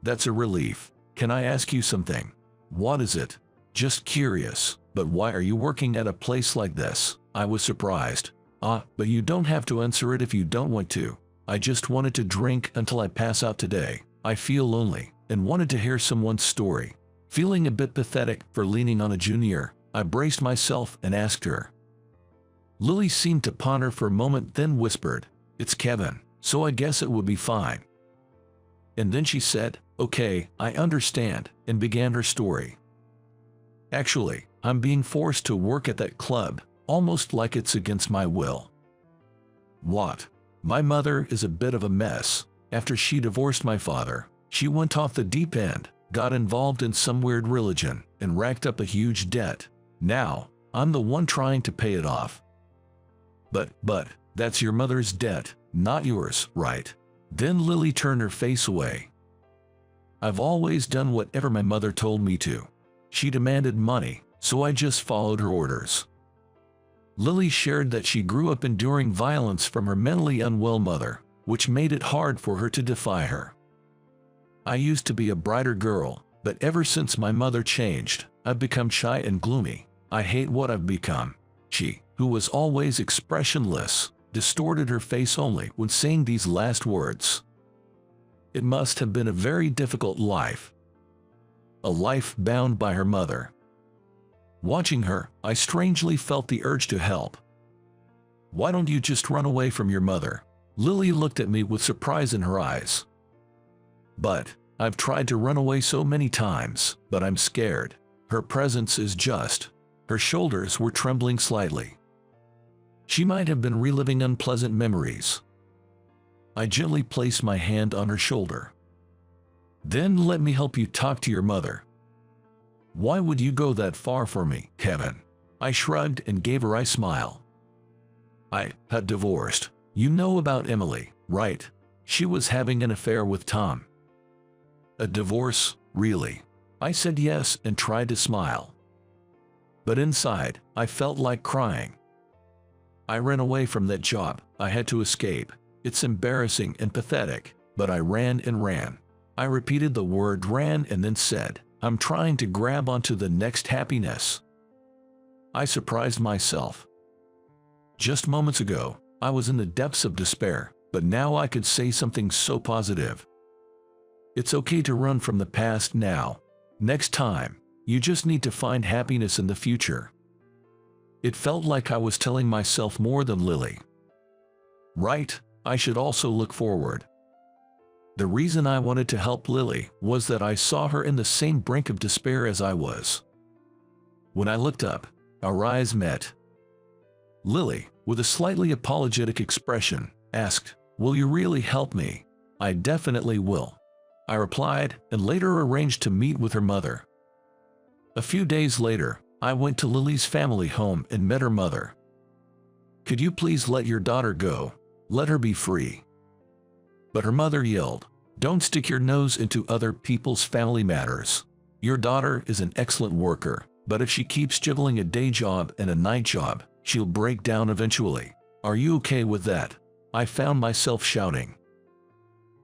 That's a relief. Can I ask you something? What is it? Just curious, but why are you working at a place like this? I was surprised. But you don't have to answer it if you don't want to. I just wanted to drink until I pass out today. I feel lonely and wanted to hear someone's story. Feeling a bit pathetic for leaning on a junior, I braced myself and asked her. Lily seemed to ponder for a moment, then whispered, "It's Kevin, so I guess it would be fine." And then she said, "Okay, I understand," and began her story. "Actually, I'm being forced to work at that club, almost like it's against my will." "What?" "My mother is a bit of a mess. After she divorced my father, she went off the deep end, got involved in some weird religion, and racked up a huge debt. Now, I'm the one trying to pay it off. But, that's your mother's debt, not yours, right? Then Lily turned her face away. I've always done whatever my mother told me to. She demanded money, so I just followed her orders. Lily shared that she grew up enduring violence from her mentally unwell mother, which made it hard for her to defy her. I used to be a brighter girl, but ever since my mother changed, I've become shy and gloomy. I hate what I've become. She, who was always expressionless, distorted her face only when saying these last words. It must have been a very difficult life. A life bound by her mother. Watching her, I strangely felt the urge to help. Why don't you just run away from your mother? Lily looked at me with surprise in her eyes. But, I've tried to run away so many times, but I'm scared. Her presence is just. Her shoulders were trembling slightly. She might have been reliving unpleasant memories. I gently placed my hand on her shoulder. Then let me help you talk to your mother. Why would you go that far for me, Kevin? I shrugged and gave her a smile. I had divorced. You know about Emily, right? She was having an affair with Tom. A divorce, really? I said yes and tried to smile. But inside, I felt like crying. I ran away from that job. I had to escape. It's embarrassing and pathetic, but I ran and ran. I repeated the word ran and then said, I'm trying to grab onto the next happiness. I surprised myself. Just moments ago, I was in the depths of despair, but now I could say something so positive. It's okay to run from the past now. Next time, you just need to find happiness in the future. It felt like I was telling myself more than Lily. Right, I should also look forward. The reason I wanted to help Lily was that I saw her in the same brink of despair as I was. When I looked up, our eyes met. Lily, with a slightly apologetic expression, asked, "Will you really help me?" "I definitely will," I replied, and later arranged to meet with her mother. A few days later, I went to Lily's family home and met her mother. "Could you please let your daughter go? Let her be free." But her mother yelled, "Don't stick your nose into other people's family matters. Your daughter is an excellent worker, but if she keeps juggling a day job and a night job, she'll break down eventually. Are you okay with that?" I found myself shouting.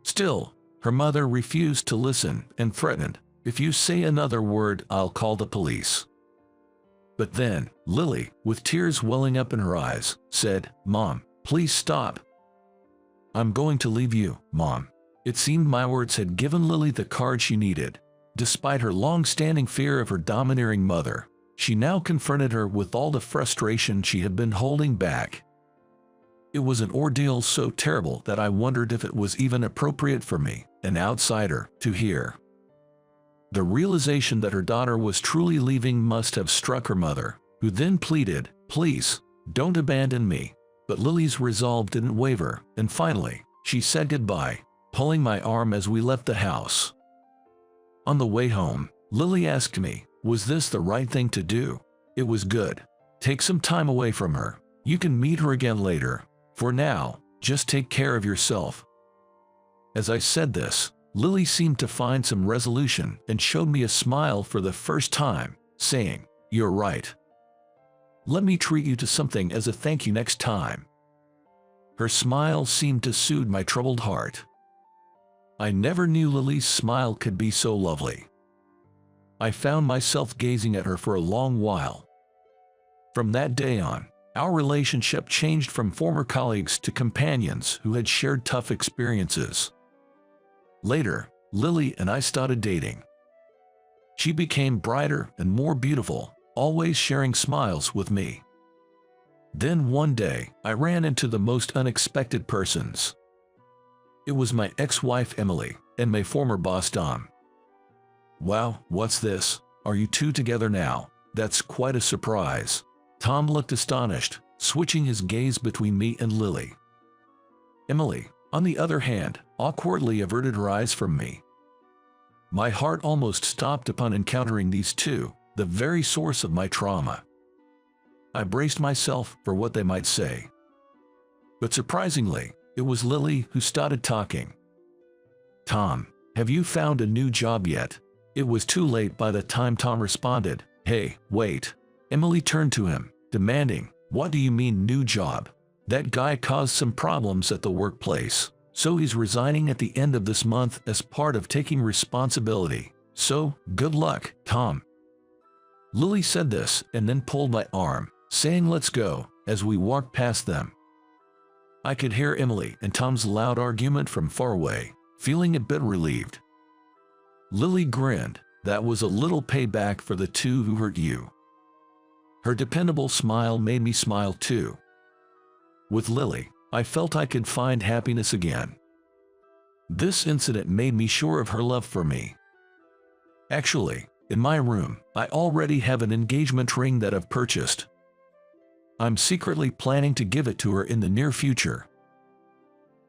Still, her mother refused to listen and threatened, "If you say another word, I'll call the police." But then, Lily, with tears welling up in her eyes, said, "Mom, please stop. I'm going to leave you, Mom." It seemed my words had given Lily the courage she needed. Despite her long-standing fear of her domineering mother, she now confronted her with all the frustration she had been holding back. It was an ordeal so terrible that I wondered if it was even appropriate for me, an outsider, to hear. The realization that her daughter was truly leaving must have struck her mother, who then pleaded, "Please, don't abandon me." But Lily's resolve didn't waver, and finally, she said goodbye, pulling my arm as we left the house. On the way home, Lily asked me, was this the right thing to do? It was good. Take some time away from her. You can meet her again later. For now, just take care of yourself. As I said this, Lily seemed to find some resolution and showed me a smile for the first time, saying, "You're right. Let me treat you to something as a thank you next time." Her smile seemed to soothe my troubled heart. I never knew Lily's smile could be so lovely. I found myself gazing at her for a long while. From that day on, our relationship changed from former colleagues to companions who had shared tough experiences. Later, Lily and I started dating. She became brighter and more beautiful, always sharing smiles with me. Then one day, I ran into the most unexpected persons. It was my ex-wife Emily and my former boss Tom. "Wow, what's this? Are you two together now? That's quite a surprise." Tom looked astonished, switching his gaze between me and Lily. Emily, on the other hand, awkwardly averted her eyes from me. My heart almost stopped upon encountering these two, the very source of my trauma. I braced myself for what they might say. But surprisingly, it was Lily who started talking. "Tom, have you found a new job yet?" It was too late by the time Tom responded. "Hey, wait." Emily turned to him, demanding, "What do you mean new job? That guy caused some problems at the workplace, so he's resigning at the end of this month as part of taking responsibility. So, good luck, Tom." Lily said this and then pulled my arm, saying let's go, as we walked past them. I could hear Emily and Tom's loud argument from far away, feeling a bit relieved. Lily grinned. "That was a little payback for the two who hurt you." Her dependable smile made me smile too. With Lily, I felt I could find happiness again. This incident made me sure of her love for me. Actually, in my room, I already have an engagement ring that I've purchased. I'm secretly planning to give it to her in the near future.